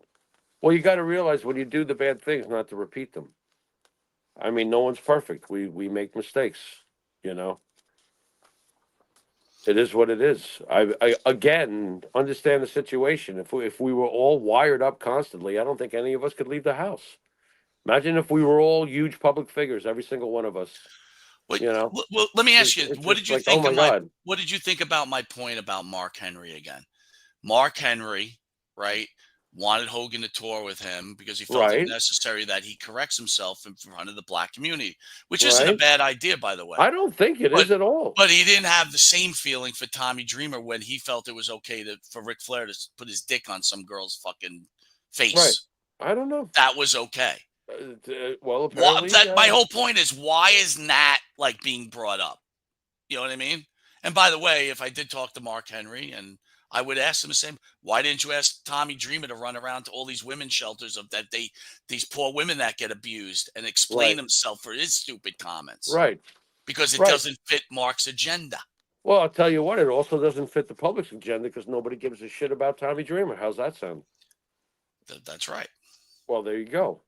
Well, you got to realize when you do the bad things, not to repeat them. I mean, no one's perfect. We make mistakes. You know, it is what it is. I again understand the situation. If we were all wired up constantly, I don't think any of us could leave the house. Imagine if we were all huge public figures, every single one of us. Well, You know, well, let me ask you: it's what just did you like, oh think my of my? God. What did you think about my point about Mark Henry again? Mark Henry, right, wanted Hogan to tour with him because he felt it Right, necessary that he corrects himself in front of the black community, which isn't a right. bad idea, by the way. I don't think it But is at all. but he didn't have the same feeling for Tommy Dreamer when he felt it was okay for Ric Flair to put his dick on some girl's fucking Right. face. I don't know. That was okay. Well, apparently, My whole point is, why isn't that like being brought up? You know what I mean? And by the way, if I did talk to Mark Henry, and I would ask him the same, why didn't you ask Tommy Dreamer to run around to all these women's shelters of that these poor women that get abused and explain right, himself for his stupid comments? right, Because it right. doesn't fit Mark's agenda. Well, I'll tell you what, it also doesn't fit the public's agenda because nobody gives a shit about Tommy Dreamer. How's that sound? That's right. Well, there you go.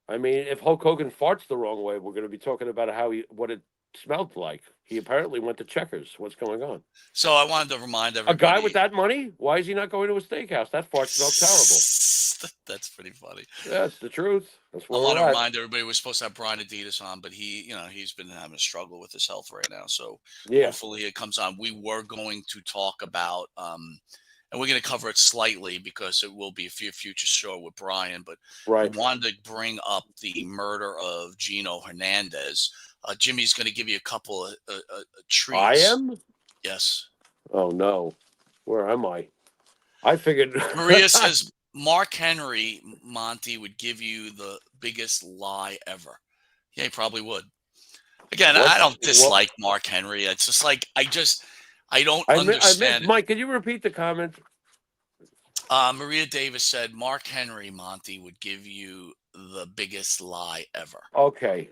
I mean, if Hulk Hogan farts the wrong way, we're going to be talking about what it smelled like. He apparently went to Checkers. What's going on? So I wanted to remind A everybody. guy with that money? Why is he not going to a steakhouse? That fart smelled terrible. That's pretty funny. That's the truth. That's I where want we're to at. remind everybody we're supposed to have Brian Adidas on, but he's been having a struggle with his health right now. So Yeah. hopefully it comes on. We were going to talk about, and we're going to cover it slightly because it will be a future show with Brian, but Right. we wanted to bring up the murder of Gino Hernandez. Jimmy's going to give you a couple of treats. I am? Yes. Oh, no. Where am I? I figured. Maria says Mark Henry, Monty, would give you the biggest lie ever. Yeah, he probably would. Again, I don't dislike Mark Henry. It's just like I don't understand. Mike, can you repeat the comment? Maria Davis said Mark Henry, Monty, would give you the biggest lie ever. Okay.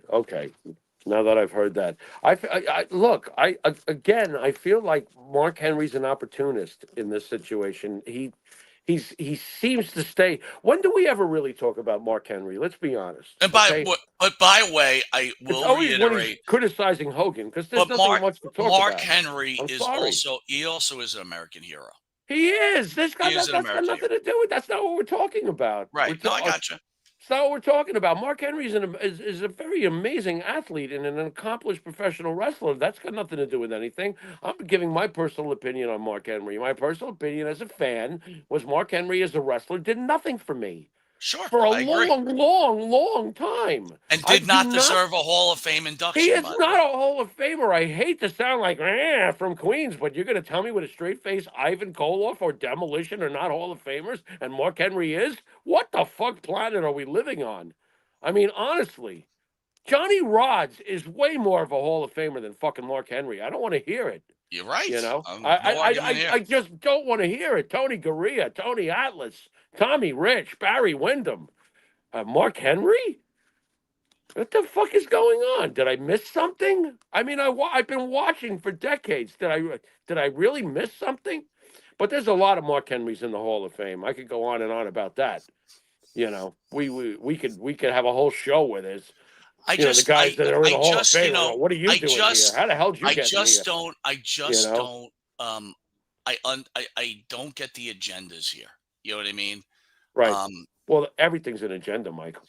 Now that I've heard that, I feel like Mark Henry's an opportunist in this situation. He seems to stay. When do we ever really talk about Mark Henry? Let's be honest. And by the way, I will reiterate, when he's criticizing Hogan because there's nothing much to talk about. Mark Henry is also is an American hero. He is. That's got nothing to do with. That's not what we're talking about. Right. No, I gotcha. That's not what we're talking about. Mark Henry is a very amazing athlete and an accomplished professional wrestler. That's got nothing to do with anything. I'm giving my personal opinion on Mark Henry. My personal opinion as a fan was Mark Henry as a wrestler did nothing for me. Sure. For a long time. And did not deserve a Hall of Fame induction. He is not a Hall of Famer. I hate to sound like from Queens, but you're going to tell me with a straight face Ivan Koloff or Demolition are not Hall of Famers and Mark Henry is? What the fuck planet are we living on? I mean, honestly, Johnny Rods is way more of a Hall of Famer than fucking Mark Henry. I don't want to hear it. You're right. You know, I just don't want to hear it. Tony Gurria, Tony Atlas, Tommy Rich, Barry Windham, Mark Henry. What the fuck is going on? Did I miss something? I mean, I've been watching for decades. Did I really miss something? But there's a lot of Mark Henrys in the Hall of Fame. I could go on and on about that. You know, we could have a whole show with this. The guys that are in the Hall of Fame. What are you doing here? How the hell did you get here? I don't get the agendas here. You know what I mean? Right. Well, everything's an agenda, Michael.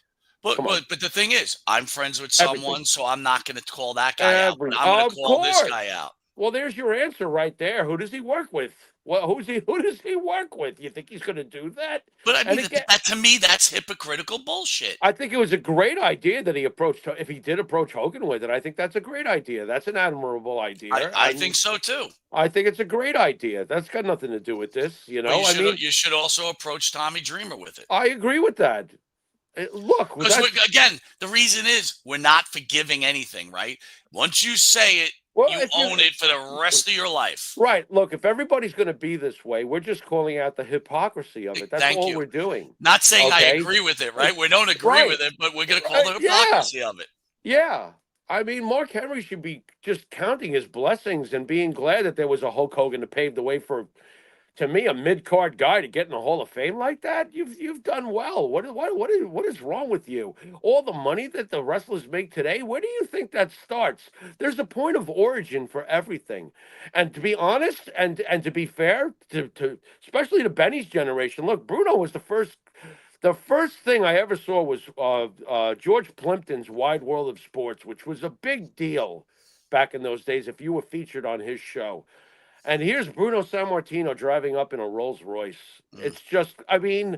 But the thing is, I'm friends with someone, so I'm not going to call that guy out. But I'm going to call this guy out. Well, there's your answer right there. Who does he work with? Well, who does he work with? You think he's going to do that? But I mean, to me, that's hypocritical bullshit. I think it was a great idea that he approached. If he did approach Hogan with it, I think that's a great idea. That's an admirable idea. I think so too. I think it's a great idea. That's got nothing to do with this. You know, you should also approach Tommy Dreamer with it. I agree with that. Look, Because again, the reason is we're not forgiving anything, right? Once you say it, you own it for the rest of your life. Right. Look, if everybody's going to be this way, we're just calling out the hypocrisy of it. That's all we're doing. Not saying I Okay? agree with it, right? We don't agree with it, but we're going to call the hypocrisy of it. Yeah. I mean, Mark Henry should be just counting his blessings and being glad that there was a Hulk Hogan to pave the way for, to me, a mid-card guy to get in the Hall of Fame like that. You've done well. What is wrong with you? All the money that the wrestlers make today, where do you think that starts? There's a point of origin for everything. And to be honest, and to be fair, to especially to Benny's generation, look, Bruno was the first. The first thing I ever saw was George Plimpton's Wide World of Sports, which was a big deal back in those days if you were featured on his show. And here's Bruno Sammartino driving up in a Rolls Royce. It's just, I mean,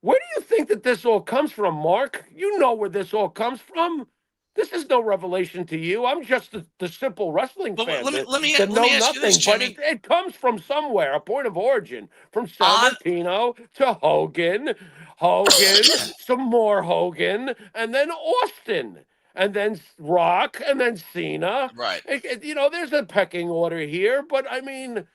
where do you think that this all comes from, Mark? You know where this all comes from. This is no revelation to you. I'm just the simple wrestling fan. Let me ask you this, Jimmy. But it comes from somewhere, a point of origin. From Sammartino to Hogan, some more Hogan, and then Austin. And then Rock, and then Cena. Right. There's a pecking order here, but I mean,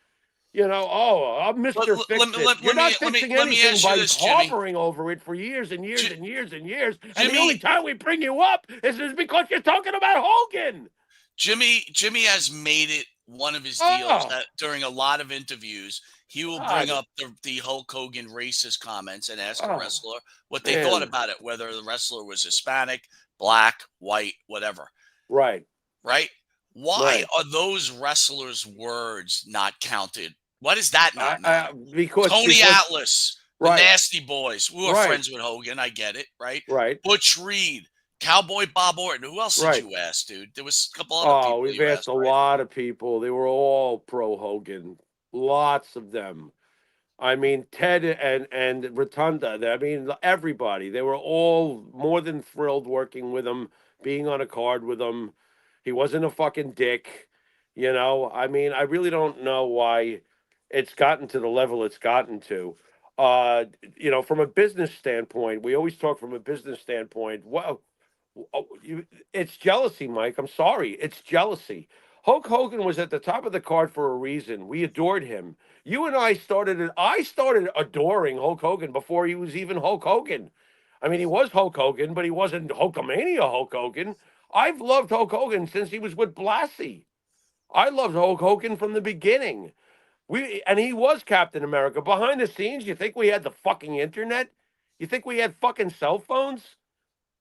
I'm Mr. Fix-It. You're not fixing anything by hovering over it for years and years and years and years. And the only time we bring you up is because you're talking about Hogan. Jimmy has made it one of his deals that during a lot of interviews, he will bring up the Hulk Hogan racist comments and ask a wrestler what they thought about it, whether the wrestler was Hispanic, black, white, whatever. Right. Why are those wrestlers' words not counted? Why does that not matter? Because Tony Atlas, the Nasty Boys, we were friends with Hogan. I get it, right? Right. Butch Reed, Cowboy Bob Orton. Who else did you ask, dude? There was a couple other people. We've asked a lot of people. They were all pro Hogan. Lots of them. I mean, Ted and Rotunda. I mean, everybody. They were all more than thrilled working with him, being on a card with him. He wasn't a fucking dick. I mean, I really don't know why it's gotten to the level it's gotten to. From a business standpoint, we always talk from a business standpoint. Well, it's jealousy, Mike. I'm sorry. It's jealousy. Hulk Hogan was at the top of the card for a reason. We adored him. You and I I started adoring Hulk Hogan before he was even Hulk Hogan. I mean, he was Hulk Hogan, but he wasn't Hulkamania Hulk Hogan. I've loved Hulk Hogan since he was with Blassie. I loved Hulk Hogan from the beginning. And he was Captain America. Behind the scenes, you think we had the fucking internet? You think we had fucking cell phones?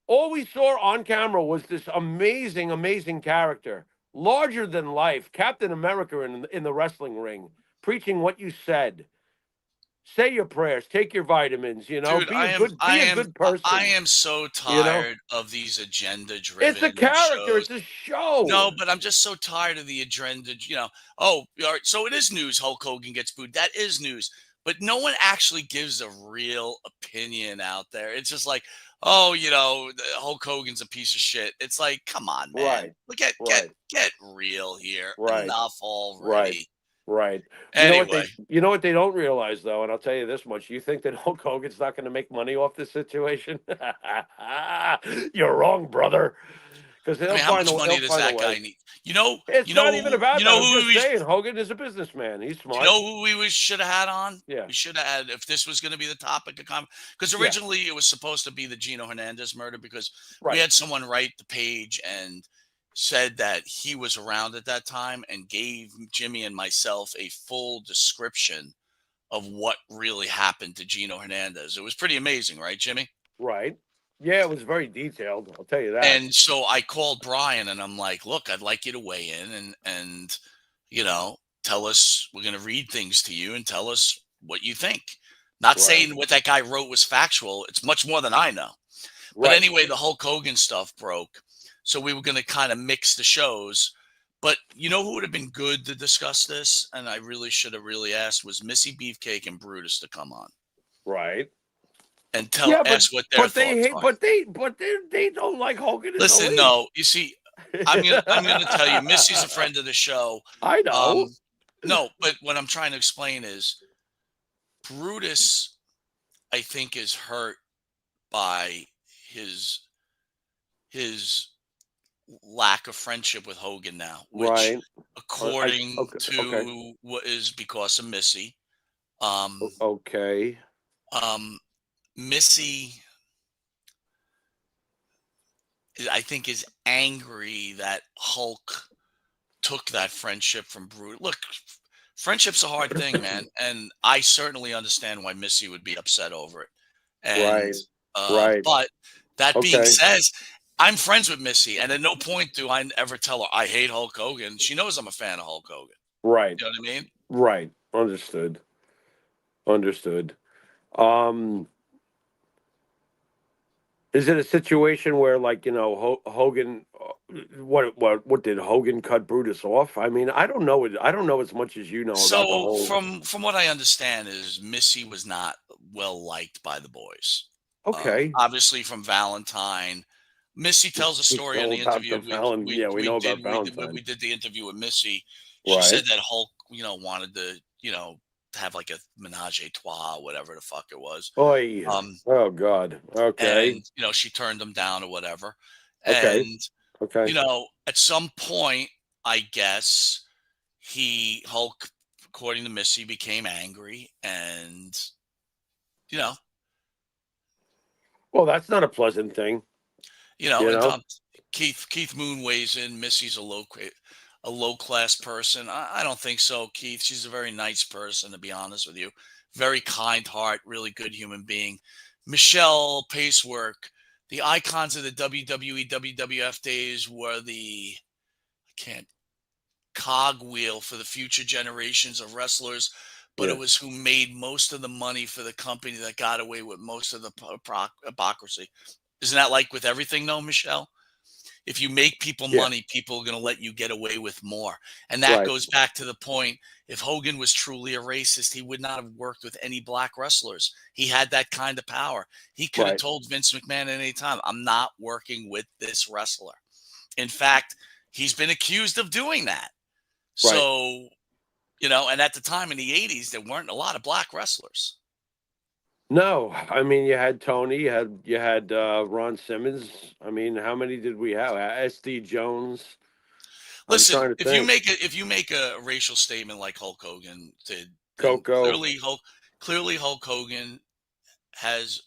All we saw on camera was this amazing, amazing character. Larger than life, Captain America in the wrestling ring, preaching what you said. Say your prayers, take your vitamins, Dude, be a good person. I am so tired of these agenda-driven It's a character, shows. It's a show. No, but I'm just so tired of the agenda, all right, so it is news Hulk Hogan gets booed. That is news. But no one actually gives a real opinion out there. It's just like, Hulk Hogan's a piece of shit. It's like, come on, man. Get real here. Right. Enough already. Right. Anyway. You know what they don't realize, though, and I'll tell you this much. You think that Hulk Hogan's not going to make money off this situation? You're wrong, brother. Because how much money does that guy need? It's not even about that. I'm just saying, Hogan is a businessman. He's smart. You know who we should have had on? Yeah. We should have had, if this was going to be the topic of conversation. Because originally it was supposed to be the Gino Hernandez murder because we had someone write the page and said that he was around at that time and gave Jimmy and myself a full description of what really happened to Gino Hernandez. It was pretty amazing, right, Jimmy? Right. Yeah, it was very detailed. I'll tell you that. And so I called Brian and I'm like, look, I'd like you to weigh in and tell us, we're going to read things to you and tell us what you think. Not saying what that guy wrote was factual. It's much more than I know. But anyway, the Hulk Hogan stuff broke. So we were going to kind of mix the shows. But you know who would have been good to discuss this? And I really should have asked was Missy Beefcake and Brutus to come on. Right. And tell us what their thoughts are. But they don't like Hogan. Listen, no, you see, I'm gonna tell you, Missy's a friend of the show. I know. No, but what I'm trying to explain is Brutus, I think, is hurt by his lack of friendship with Hogan now, which Right. according Okay. to what is because of Missy. Okay. Missy, I think, is angry that Hulk took that friendship from Brutus. Look, friendship's a hard thing, man, and I certainly understand why Missy would be upset over it. And Right. but that being Okay. said, I'm friends with Missy, and at no point do I ever tell her I hate Hulk Hogan. She knows I'm a fan of Hulk Hogan. Right. You know what I mean? Right. Understood. Is it a situation where, like, Hogan? What did Hogan cut Brutus off? I mean, I don't know it. I don't know as much as you know about the So whole. from what I understand is Missy was not well liked by the boys. Okay. Obviously from Valentine. Missy tells a story in the About interview. we know about Valentine. We did the interview with Missy. She Right. said that Hulk, wanted to, have like a menage a trois, whatever the fuck it was. Oy. Oh God. Okay. And she turned him down or whatever. Okay. And Okay. at some point, I guess Hulk, according to Missy, became angry and Well, that's not a pleasant thing. And Keith Moon weighs in. Missy's a low class person. I don't think so, Keith. She's a very nice person, to be honest with you. Very kind heart, really good human being. Michelle Pacework, the icons of the WWE, WWF days were the cogwheel for the future generations of wrestlers, but Yes. it was who made most of the money for the company that got away with most of the hypocrisy. Isn't that like with everything, though, Michelle? If you make people money, people are going to let you get away with more. And that goes back to the point, if Hogan was truly a racist, he would not have worked with any black wrestlers. He had that kind of power. He could have told Vince McMahon at any time, I'm not working with this wrestler. In fact, he's been accused of doing that. Right. So, and at the time in the 80s, there weren't a lot of black wrestlers. No, I mean, you had Tony, you had Ron Simmons. I mean, how many did we have? SD Jones. Listen, if you make a racial statement like Hulk Hogan did, Coco, clearly Hulk Hogan is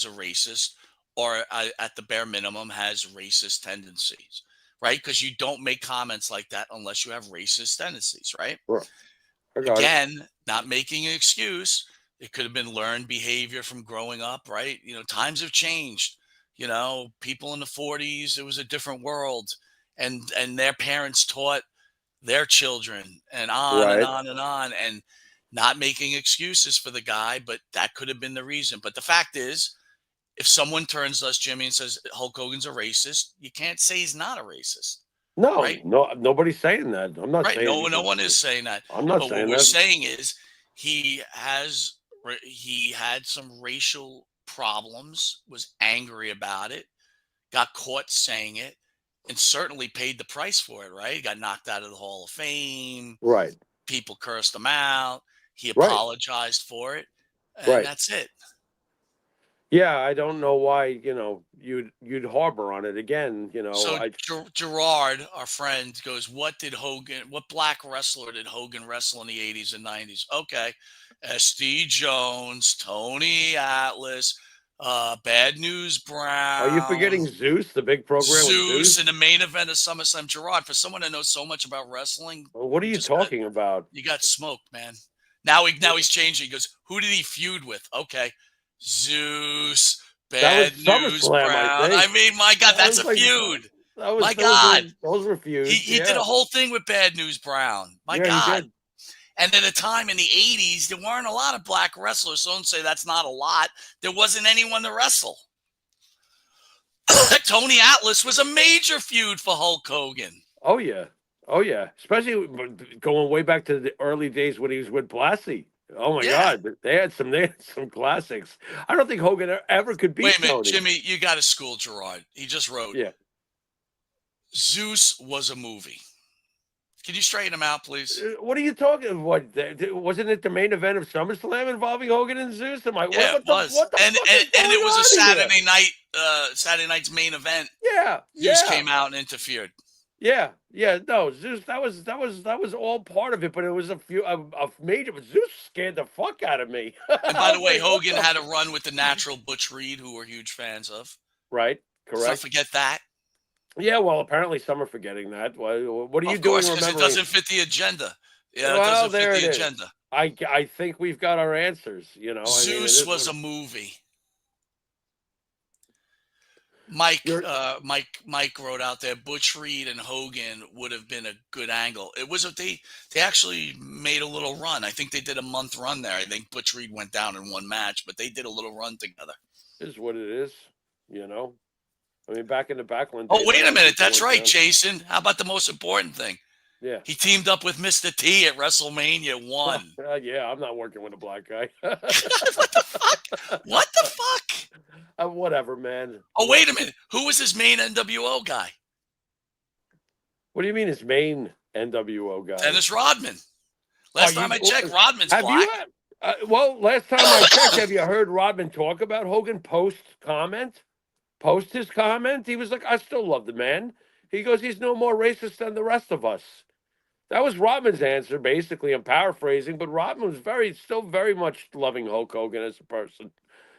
a racist, or at the bare minimum has racist tendencies, right? Because you don't make comments like that unless you have racist tendencies, right? Again, not making an excuse. It could have been learned behavior from growing up, right? Times have changed. People in the 40s, it was a different world, and their parents taught their children, and on and on and on, and not making excuses for the guy, but that could have been the reason. But the fact is, if someone turns to us, Jimmy, and says Hulk Hogan's a racist, you can't say he's not a racist. No, right? no, nobody's saying that. I'm not saying No one is saying that. I'm not but saying what we're that. saying is he had some racial problems, was angry about it, got caught saying it, and certainly paid the price for it, right? He got knocked out of the Hall of Fame. Right. People cursed him out. He apologized for it. And that's it. Yeah, I don't know why, you'd harbor on it again, So Gerard, our friend, goes, what black wrestler did Hogan wrestle in the 80s and 90s? Okay. SD Jones, Tony Atlas, Bad News Brown. Are you forgetting Zeus, the big program with Zeus? In the main event of SummerSlam? Gerard, for someone that knows so much about wrestling. Well, what are you talking about? You got smoked, man. Now he's changing. He goes, who did he feud with? Okay. Zeus, Bad News Brown. I mean, my God, that's a feud. My God. Those were feuds. He did a whole thing with Bad News Brown. My God. And at a time in the 80s, there weren't a lot of black wrestlers. So don't say that's not a lot. There wasn't anyone to wrestle. Tony Atlas was a major feud for Hulk Hogan. Oh, yeah. Oh, yeah. Especially going way back to the early days when he was with Blassie. Oh my God! They had some classics. I don't think Hogan ever could beat Tony. Wait a minute, Jimmy, you got to school Gerard. He just wrote. Yeah. Zeus was a movie. Can you straighten him out, please? What are you talking? What wasn't it the main event of SummerSlam involving Hogan and Zeus? I'm like, Yeah, what it was. What the And fuck is going it was a on here? Saturday night, Saturday night's main event. Yeah, Zeus yeah. came out and interfered. Yeah, no, Zeus. That was all part of it, but it was a major. Zeus scared the fuck out of me. And by the way, Hogan had a run with the Natural Butch Reed, who we're huge fans of. Right, Let's not correct. forget that. Yeah, well, apparently some are forgetting that. What are you Of doing? course, because it Remembering? doesn't fit the agenda. Yeah, Well, it doesn't there fit the it is. agenda. I think we've got our answers. You know, Zeus was a movie. Mike wrote out there, Butch Reed and Hogan would have been a good angle. It was they actually made a little run. I think they did a month run there. I think Butch Reed went down in one match, but they did a little run together. Is what it is, you know. I mean, back in the Backland. Oh, wait a minute. That's right, Jason. How about the most important thing? Yeah. He teamed up with Mr. T at WrestleMania 1. Yeah, I'm not working with a black guy. What the fuck? What the fuck? Whatever, man. Oh, wait a minute. Who was his main NWO guy? What do you mean his main NWO guy? Dennis Rodman. Last time I checked, Rodman's have black. Well, last time I checked, have you heard Rodman talk about Hogan post his comment? He was like, I still love the man. He goes, he's no more racist than the rest of us. That was Rodman's answer, basically. I'm paraphrasing, but Rodman was still very much loving Hulk Hogan as a person.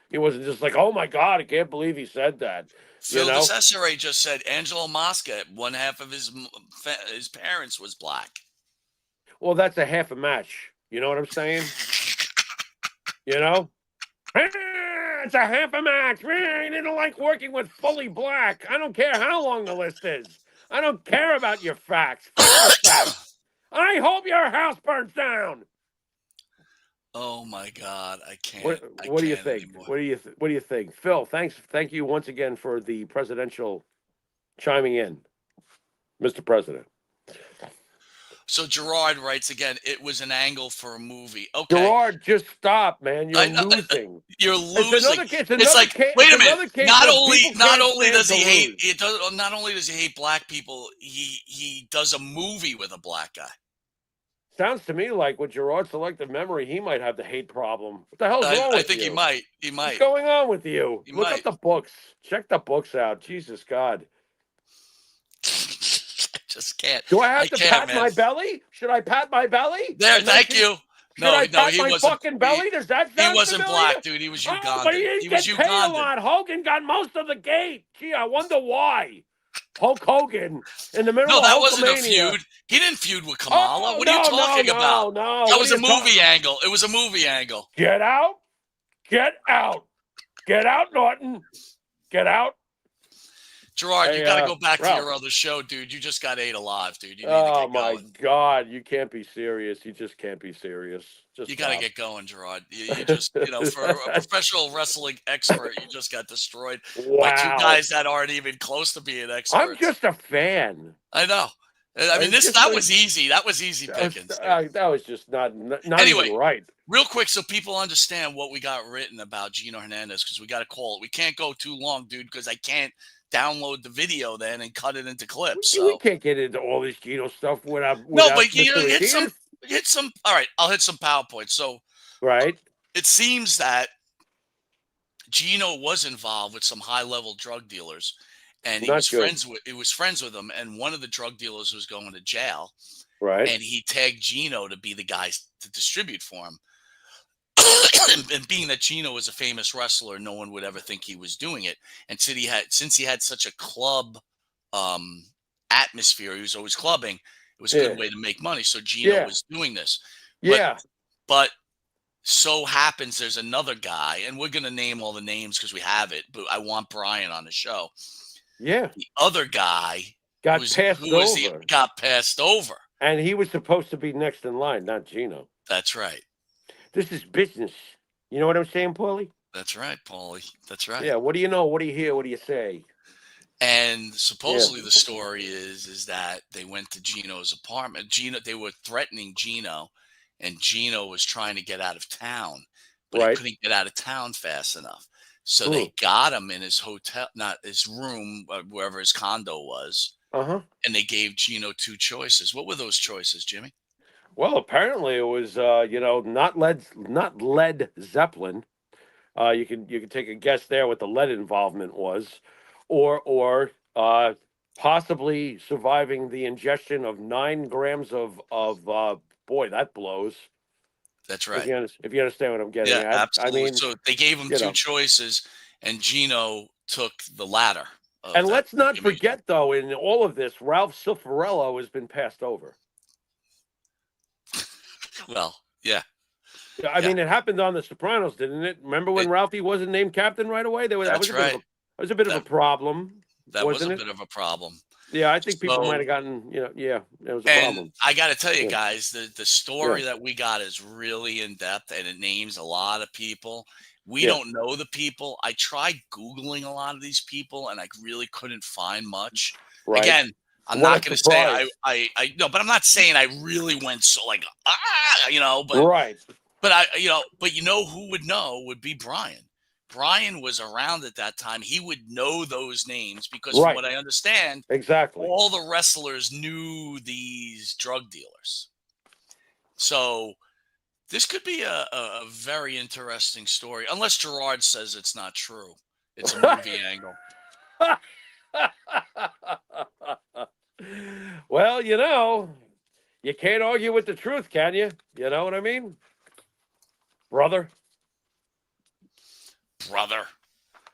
He wasn't just like, oh my God, I can't believe he said that. Phil DeCesare just said Angelo Mosca, one half of his parents was black. Well, that's a half a match. You know what I'm saying? You know? It's a half a match. I didn't like working with fully black. I don't care how long the list is. I don't care about your facts. I hope your house burns down. Oh my God, I can't. What do you think? Anymore. What do you think, Phil? Thank you once again for the presidential chiming in, Mr. President. So Gerard writes again, it was an angle for a movie. Okay. Gerard, just stop, man. You're losing. You're losing. It's like, wait a minute. Not only does he hate black people, he does a movie with a black guy. Sounds to me like with Gerard's selective memory, he might have the hate problem. What the hell's wrong with you? I think he might. What's going on with you? Look up the books. Check the books out. Jesus God. Just can't. Do I have to pat my belly? Should I pat my belly? There, thank you. Should I pat my fucking belly? Does that sound He wasn't familiar? black, dude. He was Ugandan. But he didn't get paid a lot. Hogan got most of the gate. Gee, I wonder why. Hulk Hogan in the middle of that wasn't a Hulkamania. feud. He didn't feud with Kamala. What are you talking about? No, that was a movie angle. It was a movie angle. Get out. Get out. Get out, Norton. Get out. Gerard, you got to go back to your other show, dude. You just got ate alive, dude. You need to get my going. God. You can't be serious. You just can't be serious. You got to get going, Gerard. You just, for a professional wrestling expert, you just got destroyed by two guys that aren't even close to being experts. I'm just a fan. I know. I mean, that was easy. That was easy pickings. That was just not anyway, even right. Real quick, so people understand what we got written about Gino Hernandez, because we got to call it. We can't go too long, dude, because I can't download the video then and cut it into clips. We can't get into all this Gino stuff without no, but you hit some. All right, I'll hit some PowerPoints. So, right, it seems that Gino was involved with some high-level drug dealers, and he was friends with them. And one of the drug dealers was going to jail, right? And he tagged Gino to be the guy to distribute for him. And being that Gino was a famous wrestler, no one would ever think he was doing it. And since he had such a club atmosphere, he was always clubbing. It was a good way to make money. So Gino was doing this. But so happens there's another guy, and we're going to name all the names because we have it, but I want Brian on the show. Yeah. The other guy got passed over. And he was supposed to be next in line, not Gino. That's right. This is business. You know what I'm saying, Paulie? That's right, Paulie. That's right. Yeah, what do you know? What do you hear? What do you say? And supposedly the story is that they went to Gino's apartment. They were threatening Gino, and Gino was trying to get out of town, but he couldn't get out of town fast enough. So they got him in his hotel, not his room, wherever his condo was. and they gave Gino 2 choices. What were those choices, Jimmy? Well, apparently it was not Led Zeppelin. You can take a guess there what the lead involvement was, or possibly surviving the ingestion of 9 grams of boy, that blows. That's right. If you understand what I'm getting Yeah, at. absolutely. I mean, So they gave him 2 choices, and Gino took the latter. And let's not forget, though, in all of this, Ralph Cifarello has been passed over. Well, yeah. I mean, it happened on The Sopranos, didn't it? Remember when Ralphie wasn't named captain right away? That was a bit of a problem. That was a bit of a problem. Yeah, I think people might have gotten, it was a problem. I got to tell you guys, the story that we got is really in depth, and it names a lot of people. We don't know the people. I tried Googling a lot of these people, and I really couldn't find much. Right. Again, I'm not going to say I no, but I'm not saying I really went so like but right. But but who would know would be Brian. Brian was around at that time. He would know those names because from what I understand, exactly, all the wrestlers knew these drug dealers. So this could be a very interesting story, unless Gerard says it's not true. It's a movie angle. Well, you can't argue with the truth, can you? You know what I mean? Brother.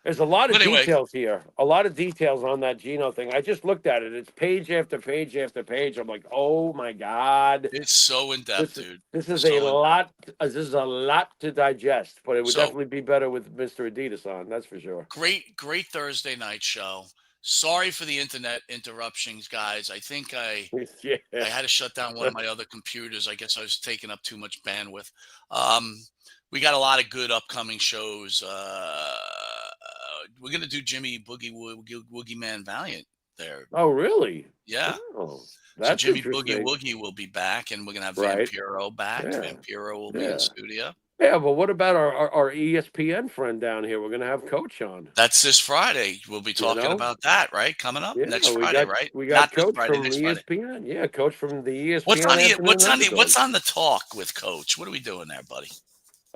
There's a lot of details here. A lot of details on that Gino thing. I just looked at it. It's page after page after page. I'm like, oh my God. It's so in depth, dude. This is a lot. This is a lot to digest, but it would definitely be better with Mr. Adidas on. That's for sure. Great Thursday night show. Sorry for the internet interruptions, guys. I think I had to shut down one of my other computers. I guess I was taking up too much bandwidth. We got a lot of good upcoming shows. We're gonna do Jimmy Woogie Man Valiant there. Oh, really? Yeah. Oh, so Jimmy Boogie will be back, and we're gonna have Vampiro back. Yeah. Vampiro will be in studio. Yeah, but what about our ESPN friend down here? We're gonna have Coach on. That's this Friday. We'll be talking about that, right? Coming up next Friday, right? We got Not Coach Friday, from ESPN. Friday. Yeah, Coach from the ESPN. What's on the talk with Coach? What are we doing there, buddy?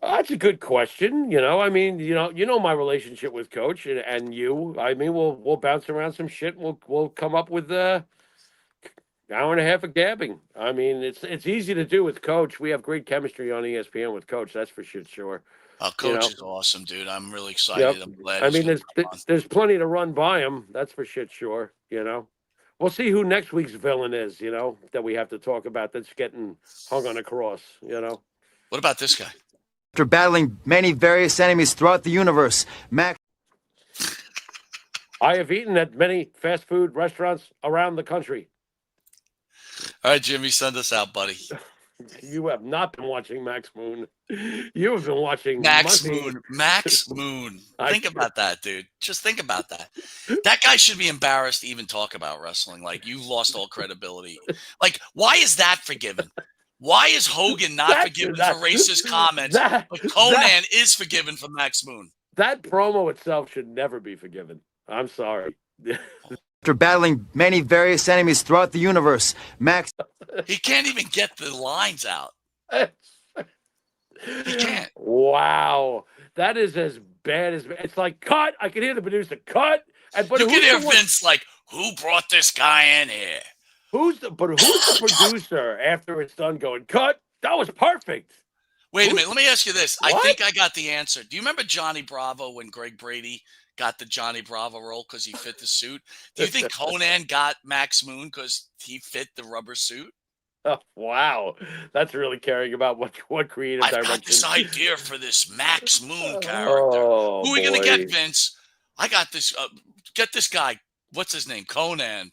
That's a good question. I mean, my relationship with Coach and you. I mean, we'll bounce around some shit. We'll come up with an hour and a half of gabbing. I mean, it's easy to do with Coach. We have great chemistry on ESPN with Coach. That's for shit, sure. Coach is awesome, dude. I'm really excited. Yep. I'm glad. I mean, there's plenty to run by him. That's for shit, sure. We'll see who next week's villain is. That we have to talk about. That's getting hung on a cross. What about this guy? After battling many various enemies throughout the universe, Max. I have eaten at many fast food restaurants around the country. All right, Jimmy, send us out, buddy. You have not been watching Max Moon. You have been watching Max Moon. Max Moon. Think about that, dude. Just think about that. That guy should be embarrassed to even talk about wrestling. Like, you've lost all credibility. Like, why is that forgiven? Why is Hogan not forgiven for racist comments, but Conan is forgiven for Max Moon? That promo itself should never be forgiven. I'm sorry. After battling many various enemies throughout the universe, Max. He can't even get the lines out. He can't. Wow. That is as bad as... It's like, cut. I can hear the producer, cut. But you can hear Vince like, who brought this guy in here? Who's the producer after it's done going, cut? That was perfect. Wait a minute. Let me ask you this. What? I think I got the answer. Do you remember Johnny Bravo when Greg Brady got the Johnny Bravo role because he fit the suit? Do you think Conan got Max Moon because he fit the rubber suit? Oh, wow. That's really caring about what creative direction. I've got this idea for this Max Moon character. Who are we going to get, Vince? I got this. Get this guy. What's his name? Conan.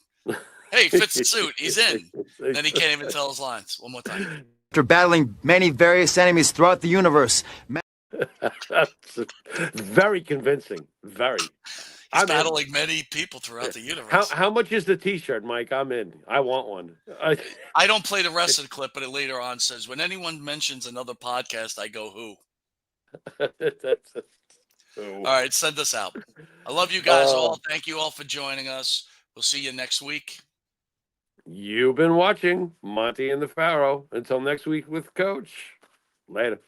Hey, fits the suit. He's in. Then he can't even tell his lines. One more time. After battling many various enemies throughout the universe. That's very convincing. Very. He's battling many people throughout the universe. How much is the T-shirt, Mike? I'm in. I want one. I don't play the rest of the clip, but it later on says, when anyone mentions another podcast, I go, who? All right, send us out. I love you guys all. Thank you all for joining us. We'll see you next week. You've been watching Monte and the Pharaoh. Until next week with Coach. Later.